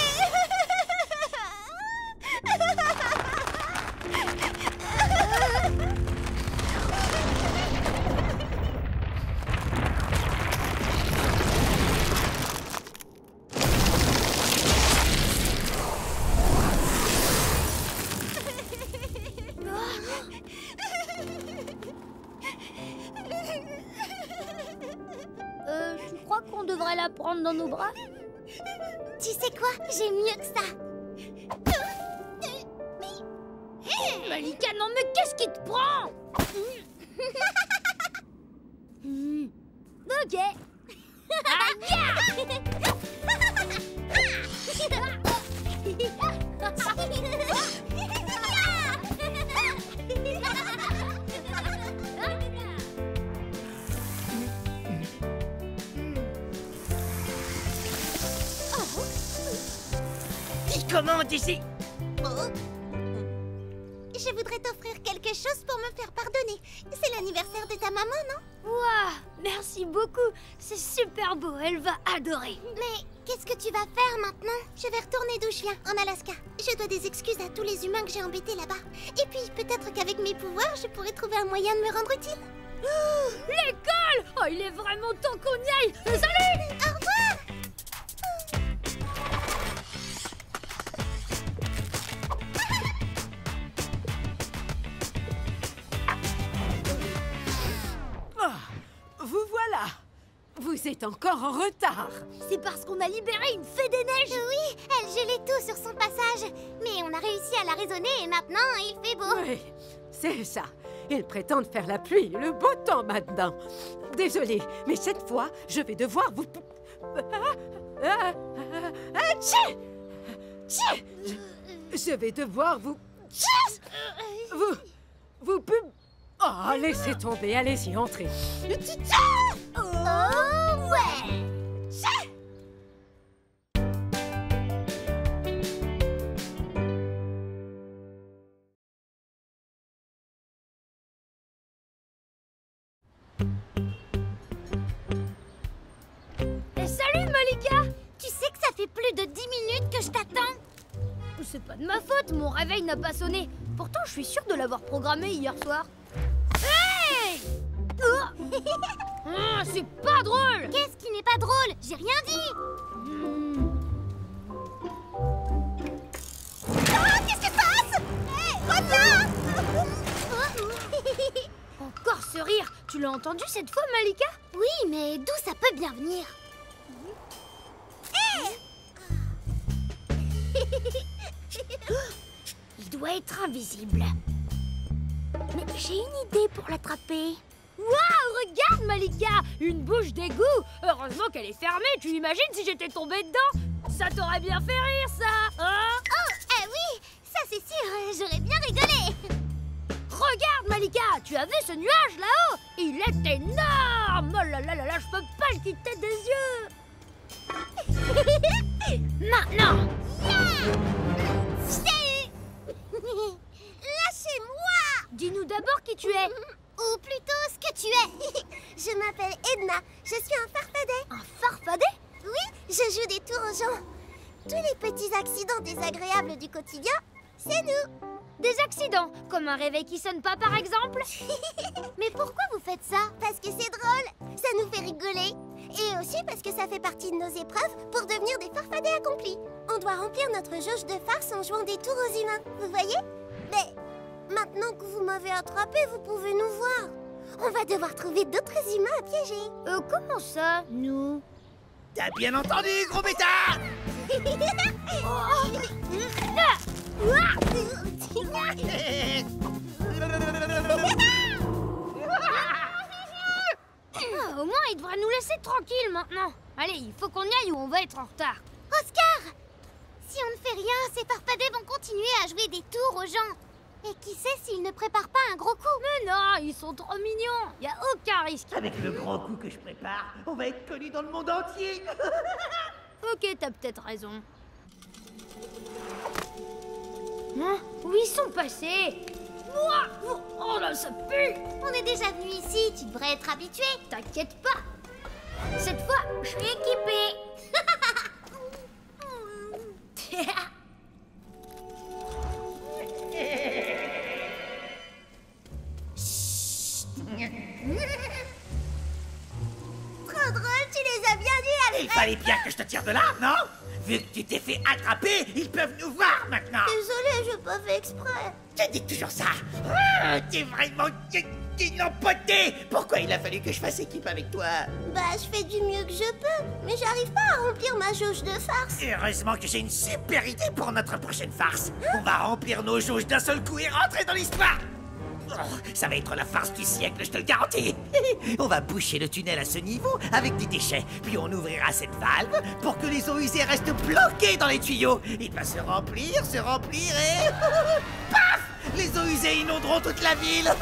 Tu crois qu'on devrait la prendre dans nos bras? Tu sais quoi? J'ai mieux que ça. Malika, non mais qu'est-ce qui te prend? Ok. Qui commente ici? Je voudrais t'offrir quelque chose pour me faire pardonner. C'est l'anniversaire de ta maman, non? Waouh, merci beaucoup. C'est super beau, elle va adorer. Mais qu'est-ce que tu vas faire maintenant? Je vais retourner d'où je viens, en Alaska. Je dois des excuses à tous les humains que j'ai embêtés là-bas. Et puis, peut-être qu'avec mes pouvoirs, je pourrais trouver un moyen de me rendre utile. L'école! Oh, il est vraiment temps qu'on y aille. Salut! Au revoir! Vous voilà. Vous êtes encore en retard. C'est parce qu'on a libéré une fée des neiges. Oui, elle gelait tout sur son passage. Mais on a réussi à la raisonner et maintenant, il fait beau. Oui, c'est ça. Ils prétendent faire la pluie, le beau temps maintenant. Désolée, mais cette fois, je vais devoir vous... Tchè! Tchè! Je vais devoir vous... Vous pub... Oh, laissez tomber, allez-y, entrez. Oh ouais! Et salut Malika! Tu sais que ça fait plus de 10 minutes que je t'attends. C'est pas de ma faute, mon réveil n'a pas sonné. Pourtant, je suis sûre de l'avoir programmé hier soir. Hey! C'est pas drôle! Qu'est-ce qui n'est pas drôle? J'ai rien dit. Ah, qu'est-ce qui se passe? Hey, Rosa! Encore ce rire! Tu l'as entendu cette fois, Malika? Oui, mais d'où ça peut bien venir? Il doit être invisible. Mais j'ai une idée pour l'attraper. Waouh, regarde Malika! Une bouche d'égout! Heureusement qu'elle est fermée, tu imagines si j'étais tombée dedans? Ça t'aurait bien fait rire, ça, hein? Oh, oui, ça c'est sûr, j'aurais bien rigolé. Regarde Malika, tu as vu ce nuage là-haut? Il est énorme! Oh là là là là, je peux pas le quitter des yeux! Maintenant! Lâchez-moi! Dis-nous d'abord qui tu es. Ou plutôt ce que tu es. Je m'appelle Edna, je suis un farfadet. Un farfadet? Oui, je joue des tours aux gens. Tous les petits accidents désagréables du quotidien, c'est nous. Des accidents, comme un réveil qui sonne pas par exemple? Mais pourquoi vous faites ça? Parce que c'est drôle, ça nous fait rigoler. Et aussi parce que ça fait partie de nos épreuves pour devenir des farfadets accomplis. On doit remplir notre jauge de farce en jouant des tours aux humains, vous voyez? Mais maintenant que vous m'avez attrapé, vous pouvez nous voir. On va devoir trouver d'autres humains à piéger. Comment ça, nous? T'as bien entendu, gros bêta! Au moins, il devrait nous laisser tranquilles maintenant. Allez, il faut qu'on y aille ou on va être en retard. Oscar! Si on ne fait rien, ces farfadets vont continuer à jouer des tours aux gens. Et qui sait s'ils ne préparent pas un gros coup? Mais non, ils sont trop mignons. Y a aucun risque. Avec le grand coup que je prépare, on va être connus dans le monde entier. Ok, t'as peut-être raison. Hein? Où ils sont passés? Ouah! Oh là, ça pue! On est déjà venu ici, tu devrais être habitué. T'inquiète pas. Cette fois, je suis équipée. Trop drôle, tu les as bien dit, Il fallait bien que je te tire de là, non? Vu que tu t'es fait attraper, ils peuvent nous voir maintenant. Désolée, j'ai pas fait exprès. Tu dis toujours ça. T'es vraiment... T'es empoté. Pourquoi il a fallu que je fasse équipe avec toi? Bah, je fais du mieux que je peux, mais j'arrive pas à remplir ma jauge de farce. Heureusement que j'ai une super idée pour notre prochaine farce. On va remplir nos jauges d'un seul coup et rentrer dans l'histoire. Oh, ça va être la farce du siècle, je te le garantis. On va boucher le tunnel à ce niveau avec des déchets, puis on ouvrira cette valve pour que les eaux usées restent bloquées dans les tuyaux. Il va se remplir et... Paf! Les eaux usées inonderont toute la ville.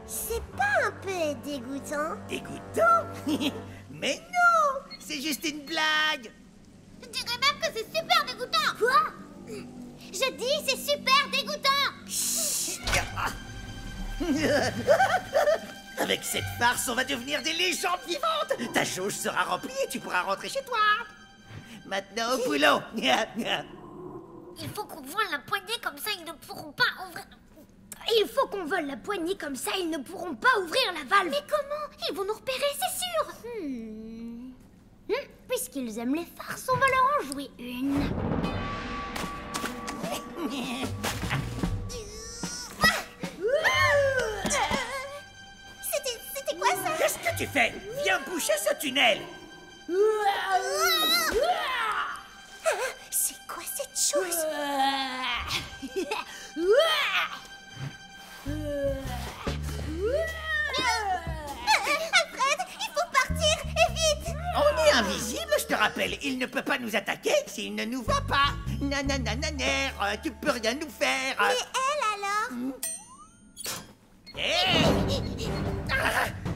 C'est pas un peu dégoûtant? Dégoûtant? Mais non! C'est juste une blague. Je dirais même que c'est super dégoûtant. Quoi? Je dis c'est super dégoûtant. Avec cette farce, on va devenir des légendes vivantes. Ta jauge sera remplie et tu pourras rentrer chez toi. Maintenant au boulot. Il faut qu'on vole la poignée comme ça, ils ne pourront pas ouvrir... Il faut qu'on vole la poignée comme ça, ils ne pourront pas ouvrir la valve. Mais comment? Ils vont nous repérer, c'est sûr. Puisqu'ils aiment les farces, on va leur en jouer une. C'était quoi ça? Qu'est-ce que tu fais? Viens boucher ce tunnel. C'est quoi cette chose? Alfred, il faut partir, et vite! On est invisible, je te rappelle. Il ne peut pas nous attaquer s'il ne nous voit pas. Nananananer, tu peux rien nous faire. Et elle alors?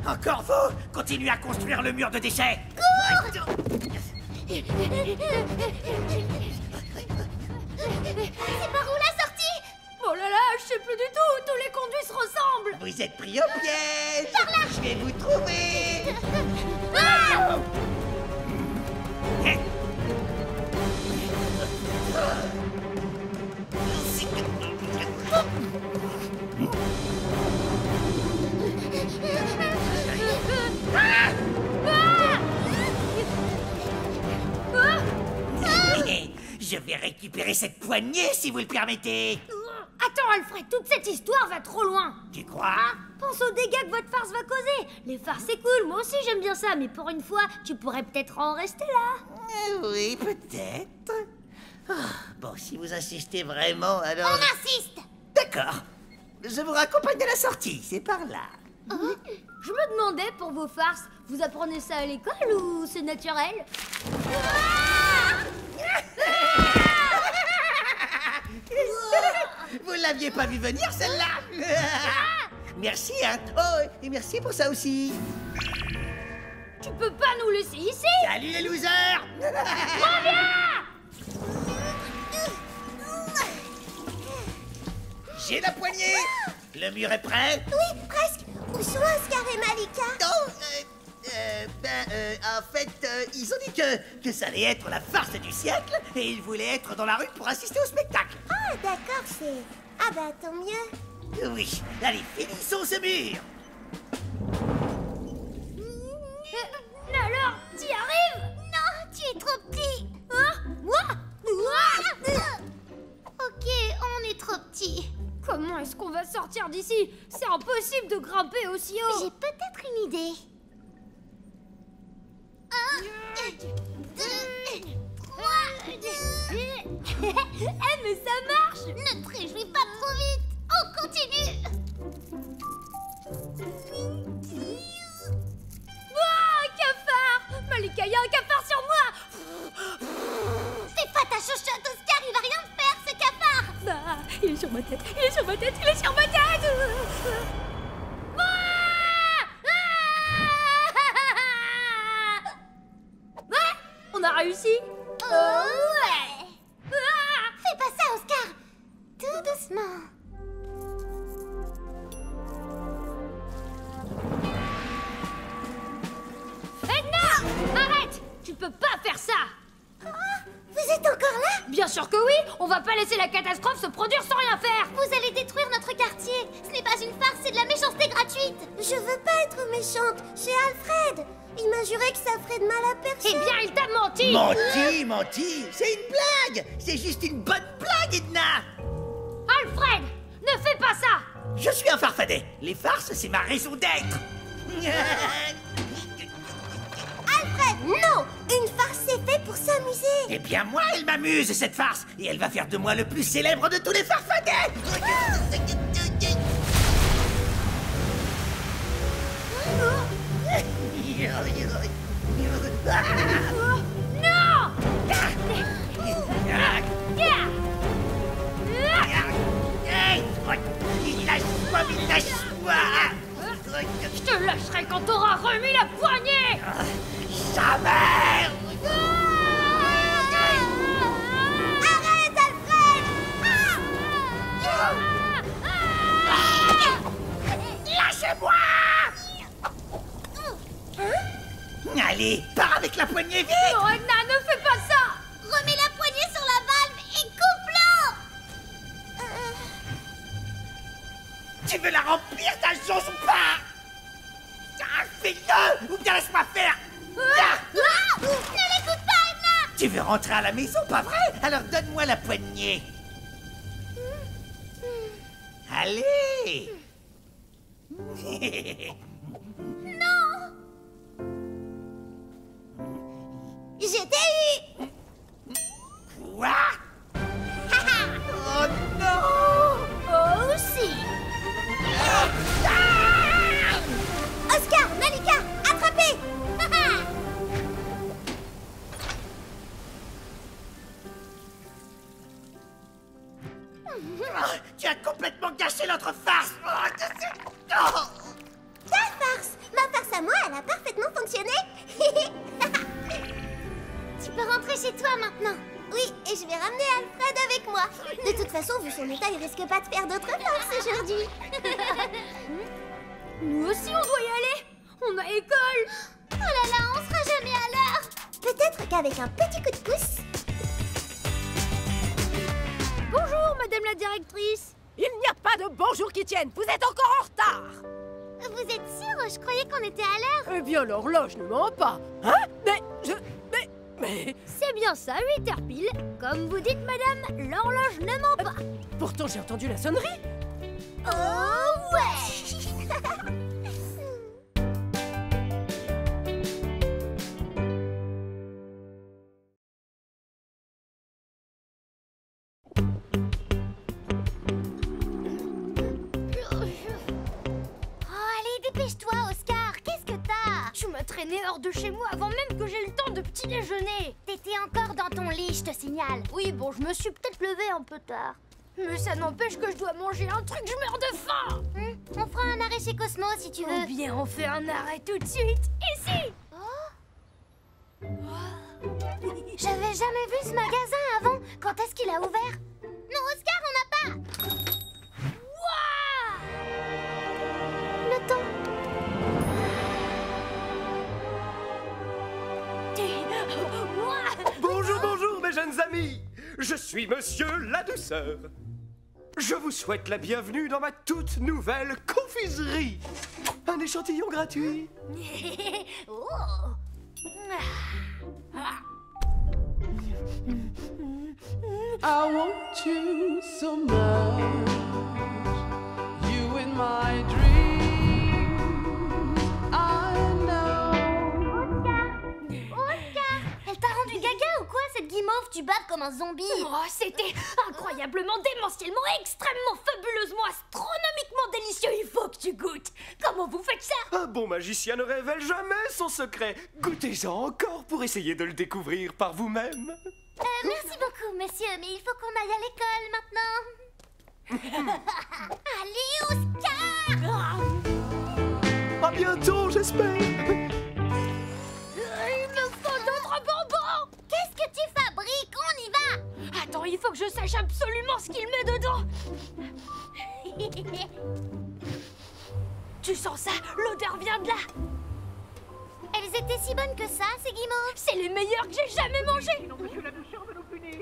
Encore vous? Continuez à construire le mur de déchets. C'est par où la sortie? Oh là là, je sais plus du tout, tous les conduits se ressemblent. Vous êtes pris au piège. Par là. Je vais vous trouver. Je vais récupérer cette poignée si vous le permettez. Attends, Alfred, toute cette histoire va trop loin. Tu crois? Pense aux dégâts que votre farce va causer. Les farces, c'est cool, moi aussi j'aime bien ça, mais pour une fois, tu pourrais peut-être en rester là. Oui, peut-être. Bon, si vous insistez vraiment, alors... On insiste! D'accord. Je vous raccompagne à la sortie, c'est par là. Je me demandais, pour vos farces, vous apprenez ça à l'école ou c'est naturel? Vous l'aviez pas vu venir, celle-là? Merci, hein. Oh, et merci pour ça aussi. Tu peux pas nous laisser ici? Salut les losers. J'ai la poignée. Le mur est prêt? Oui, presque. Où sont Oscar et Malika? Non, en fait, ils ont dit que ça allait être la farce du siècle et ils voulaient être dans la rue pour assister au spectacle. Ah, d'accord, c'est... Ah bah, tant mieux. Oui, allez, finissons ce mur. Alors, t'y arrives? Non, tu es trop petit. Hein? Moi? Ok, on est trop petit. Comment est-ce qu'on va sortir d'ici? C'est impossible de grimper aussi haut. J'ai peut-être une idée. 1, 2, 3. Eh, mais ça marche! Ne te réjouis pas trop vite. On continue. Un cafard! Malika, y a un cafard sur moi! C'est pas ta chochotte, Oscar. Il va rien te faire, ce cafard. Bah Il est sur ma tête, il est sur ma tête, il est sur ma tête. Ouais, on a réussi. Ouais. Fais pas ça, Oscar. Tout doucement. Edna, arrête. Tu peux pas faire ça. Vous êtes encore là? Bien sûr que oui. On va pas laisser la catastrophe se produire sans rien faire. Vous allez détruire notre quartier. Ce n'est pas une farce, c'est de la méchanceté gratuite. Je veux pas être méchante. C'est Alfred. Il m'a juré que ça ferait de mal à personne. Eh bien, il t'a menti. Menti. C'est une blague. C'est juste une bonne blague, Edna. Alfred, ne fais pas ça. Je suis un farfadet. Les farces, c'est ma raison d'être. Alfred, non. Une farce, c'est fait pour s'amuser. Eh bien, moi, elle m'amuse, cette farce. Et elle va faire de moi le plus célèbre de tous les farfadets. Non. Lâche-moi. Je te lâcherai quand t'auras remis la poignée. Jamais. Arrête, Alfred. Lâchez-moi. Allez, pars avec la poignée vite. Non, Edna, ne fais pas ça. Remets la poignée sur la valve et coupe-le. Tu veux la remplir ta chose ou pas? Fais-le ou bien laisse-moi faire. Ne l'écoute pas, Edna. Tu veux rentrer à la maison, pas vrai? Alors donne-moi la poignée. Allez. Je t'ai eu. Quoi? Oh non. Oh, si. Oscar, Malika, attrapez. Tu as complètement gâché notre farce. Ta farce. Ma farce à moi, elle a parfaitement fonctionné. Tu peux rentrer chez toi maintenant. Oui, et je vais ramener Alfred avec moi. De toute façon, vu son état, il risque pas de faire d'autres farces aujourd'hui. Nous aussi, on doit y aller. On a école. Oh là là, on sera jamais à l'heure. Peut-être qu'avec un petit coup de pouce. Bonjour, madame la directrice. Il n'y a pas de bonjour qui tienne. Vous êtes encore en retard. Vous êtes sûr? Je croyais qu'on était à l'heure. Eh bien, l'horloge ne ment pas. Hein? Mais... C'est bien ça, 8h pile. Comme vous dites, madame, l'horloge ne ment pas. Pourtant, j'ai entendu la sonnerie. Oh ouais. Dépêche-toi, Oscar. Qu'est-ce que t'as? Je me traînais hors de chez moi avant même que j'aie le temps de petit déjeuner. T'étais encore dans ton lit, je te signale. Oui, bon, je me suis peut-être levée un peu tard. Mais ça n'empêche que je dois manger un truc, je meurs de faim. On fera un arrêt chez Cosmo si tu veux. Ou bien on fait un arrêt tout de suite, ici. J'avais jamais vu ce magasin avant. Quand est-ce qu'il a ouvert? Non, Oscar, on n'a pas. Le temps. Bonjour mes jeunes amis. Je suis Monsieur La Douceur. Je vous souhaite la bienvenue dans ma toute nouvelle confiserie. Un échantillon gratuit. Oh. I want you so much, you in my dreams, I know. Oscar, elle t'a rendu gaga ou quoi cette guimauve? Tu baves comme un zombie. Oh, c'était incroyablement, démentiellement, extrêmement, fabuleusement, astronomiquement délicieux. Il faut que tu goûtes. Comment vous faites ça? Un bon magicien ne révèle jamais son secret. Goûtez-en encore pour essayer de le découvrir par vous-même. Merci beaucoup, monsieur, mais il faut qu'on aille à l'école maintenant. Allez, Oscar! À bientôt, j'espère. Il me faut d'autres bonbons! Qu'est-ce que tu fabriques? On y va! Attends, il faut que je sache absolument ce qu'il met dedans. Tu sens ça? L'odeur vient de là. Elles étaient si bonnes que ça, ces guimauves? C'est les meilleurs que j'ai jamais mangés.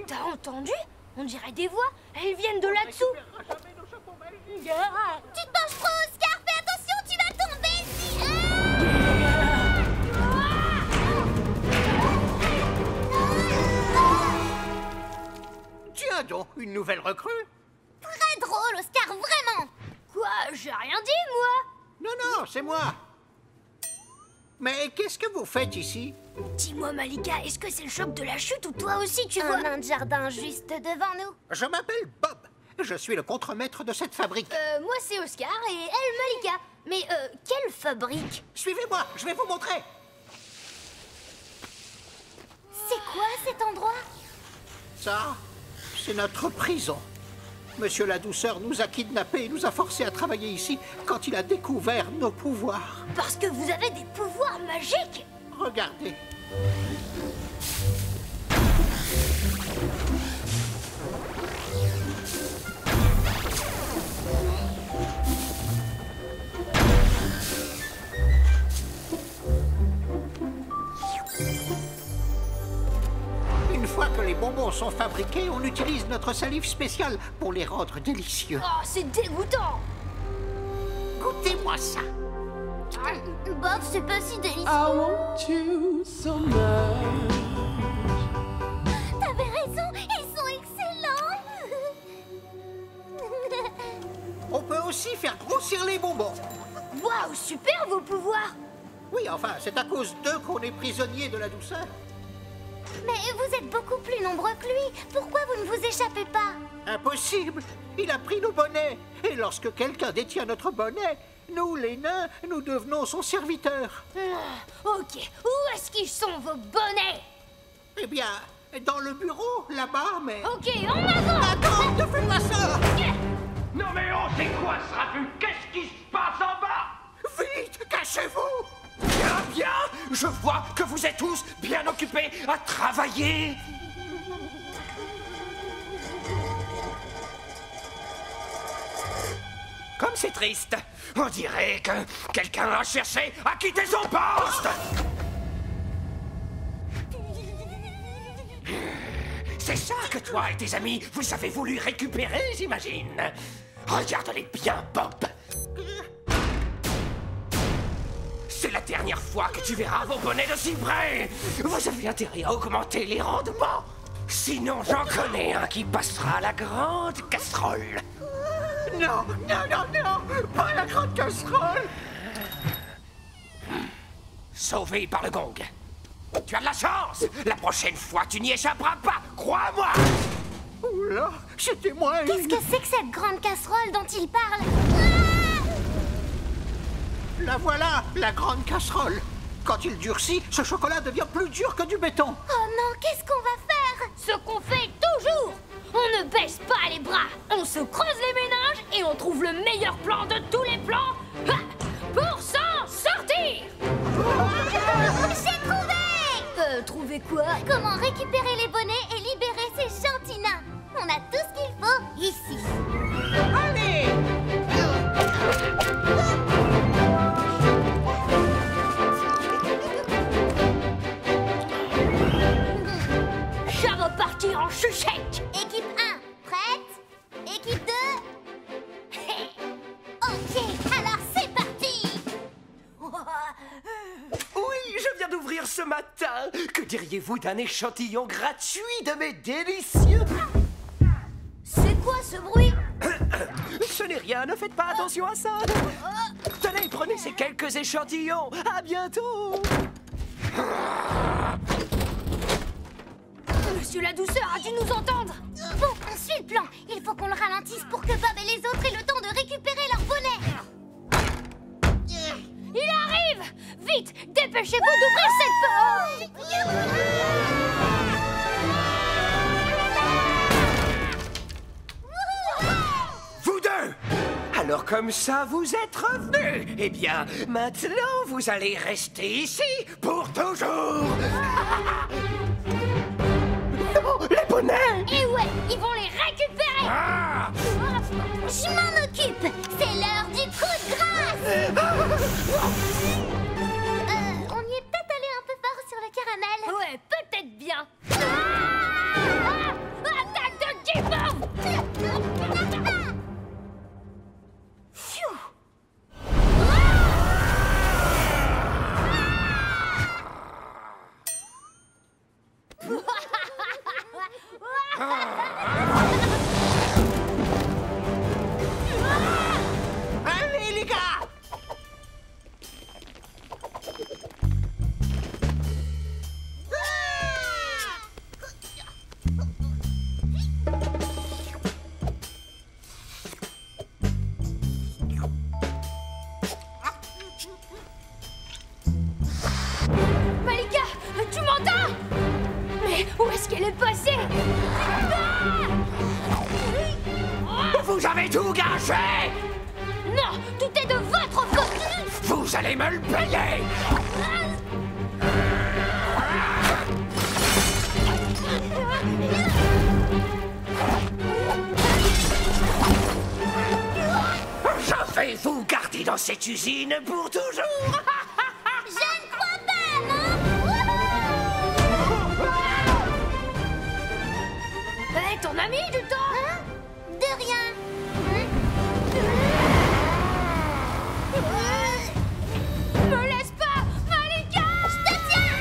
T'as entendu? On dirait des voix. Elles viennent de là-dessous. Tu te penches trop, Oscar! Fais attention, tu vas tomber si... Tiens donc, une nouvelle recrue? Très drôle, Oscar, vraiment! Quoi? J'ai rien dit, moi. Non, c'est moi. Mais qu'est-ce que vous faites ici? Dis-moi, Malika, est-ce que c'est le choc de la chute ou toi aussi tu vois? Un nain de jardin juste devant nous. Je m'appelle Bob. Je suis le contremaître de cette fabrique. Moi c'est Oscar et elle Malika. Mais quelle fabrique? Suivez-moi, je vais vous montrer. C'est quoi cet endroit? Ça, c'est notre prison. Monsieur la Douceur nous a kidnappés et nous a forcés à travailler ici quand il a découvert nos pouvoirs. Parce que vous avez des pouvoirs magiques? Regardez. Une fois que les bonbons sont fabriqués, on utilise notre salive spéciale pour les rendre délicieux. Oh, c'est dégoûtant! Goûtez-moi ça. Bob, c'est pas si délicieux. I want you so much. T'avais raison, ils sont excellents. On peut aussi faire grossir les bonbons. Waouh, super vos pouvoirs! Oui, enfin, c'est à cause d'eux qu'on est prisonnier de la douceur. Mais vous êtes beaucoup plus nombreux que lui. Pourquoi vous ne vous échappez pas? Impossible. Il a pris nos bonnets. Et lorsque quelqu'un détient notre bonnet, nous, les nains, nous devenons son serviteur. Ok, où est-ce qu'ils sont vos bonnets? Eh bien, dans le bureau, là-bas, mais... Ok, en avant! Attends, ne fais pas ça! Non mais oh, c'est quoi ce raffut? Qu'est-ce qui se passe en bas? Vite, cachez-vous! Bien, je vois que vous êtes tous bien occupés à travailler. Comme c'est triste, on dirait que quelqu'un a cherché à quitter son poste. C'est ça que toi et tes amis, vous avez voulu récupérer, j'imagine. Regarde-les bien, Bob. C'est la dernière fois que tu verras vos bonnets de si près. Vous avez intérêt à augmenter les rendements. Sinon, j'en connais un qui passera à la grande casserole. Non, pas la grande casserole. Sauvé par le gong. Tu as de la chance. La prochaine fois, tu n'y échapperas pas. Crois-moi. Oula, c'était moi. Qu'est-ce que c'est que cette grande casserole dont il parle? La voilà, la grande casserole. Quand il durcit, ce chocolat devient plus dur que du béton. Oh non, qu'est-ce qu'on va faire? Ce qu'on fait toujours! On ne baisse pas les bras, on se creuse les méninges et on trouve le meilleur plan de tous les plans pour s'en sortir! J'ai trouvé! Trouver quoi? Comment récupérer les bonnets et libérer ces gentils nains? On a tout ce qu'il faut ici. Allez! Ça va partir en chuchette! Équipe 1, prête? Équipe 2? Ok, alors c'est parti! Oui, je viens d'ouvrir ce matin. Que diriez-vous d'un échantillon gratuit de mes délicieux? C'est quoi ce bruit? Ce n'est rien, ne faites pas attention à ça. Tenez, prenez ces quelques échantillons. À bientôt. Monsieur la Douceur a dû nous entendre! Bon, on suit le plan. Il faut qu'on le ralentisse pour que Bob et les autres aient le temps de récupérer leur bonnet. Il arrive! Vite, dépêchez-vous d'ouvrir cette porte! Alors comme ça, vous êtes revenus. Eh bien, maintenant, vous allez rester ici pour toujours. Oh, les bonnets! Et ouais, ils vont les récupérer. Ah! Je m'en occupe. C'est l'heure du coup de grâce. On y est peut-être allé un peu fort sur le caramel. Ouais, peut-être bien. Attaque de Gibon! Allez, les gars! Malika, tu m'entends? Mais où est-ce qu'elle est passée? Vous avez tout gâché! Non, tout est de votre faute! Vous allez me le payer! Je vais vous garder dans cette usine pour toujours! Je ne crois pas, non? Hé, ton ami, du temps? Hein? De rien. Me laisse pas, Malika! Je te tiens.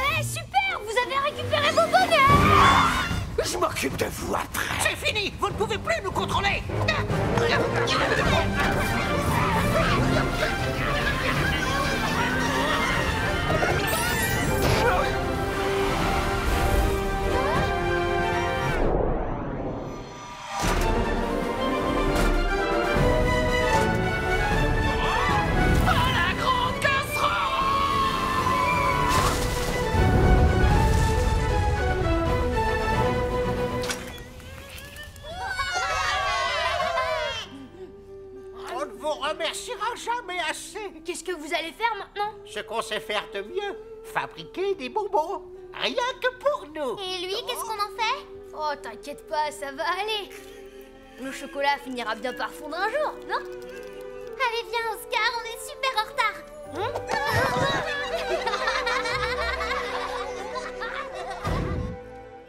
Hé, super! Vous avez récupéré vos bonnets! Je m'occupe de vous après! C'est fini! Vous ne pouvez plus nous contrôler! On ne vous remerciera jamais assez. Qu'est-ce que vous allez faire maintenant? Ce qu'on sait faire de mieux, fabriquer des bonbons. Rien que pour nous. Et lui, qu'est-ce qu'on en fait? Oh, t'inquiète pas, ça va aller. Le chocolat finira bien par fondre un jour, non? Allez, viens, Oscar, on est super en retard.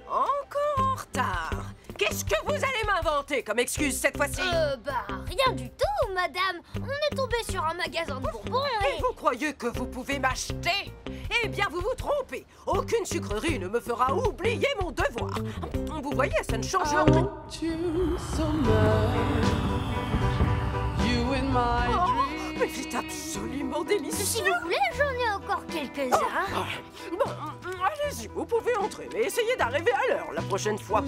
Encore en retard. Qu'est-ce que vous allez m'inventer comme excuse cette fois-ci? Rien du tout, madame. On est tombé sur un magasin de bonbons Et vous croyez que vous pouvez m'acheter? Eh bien, vous vous trompez. Aucune sucrerie ne me fera oublier mon devoir. Vous voyez, ça ne change rien. want you so much. You in my dreams. Mais c'est absolument délicieux. Si vous voulez, j'en ai encore quelques-uns. Bon, allez-y, vous pouvez entrer, mais essayez d'arriver à l'heure la prochaine fois.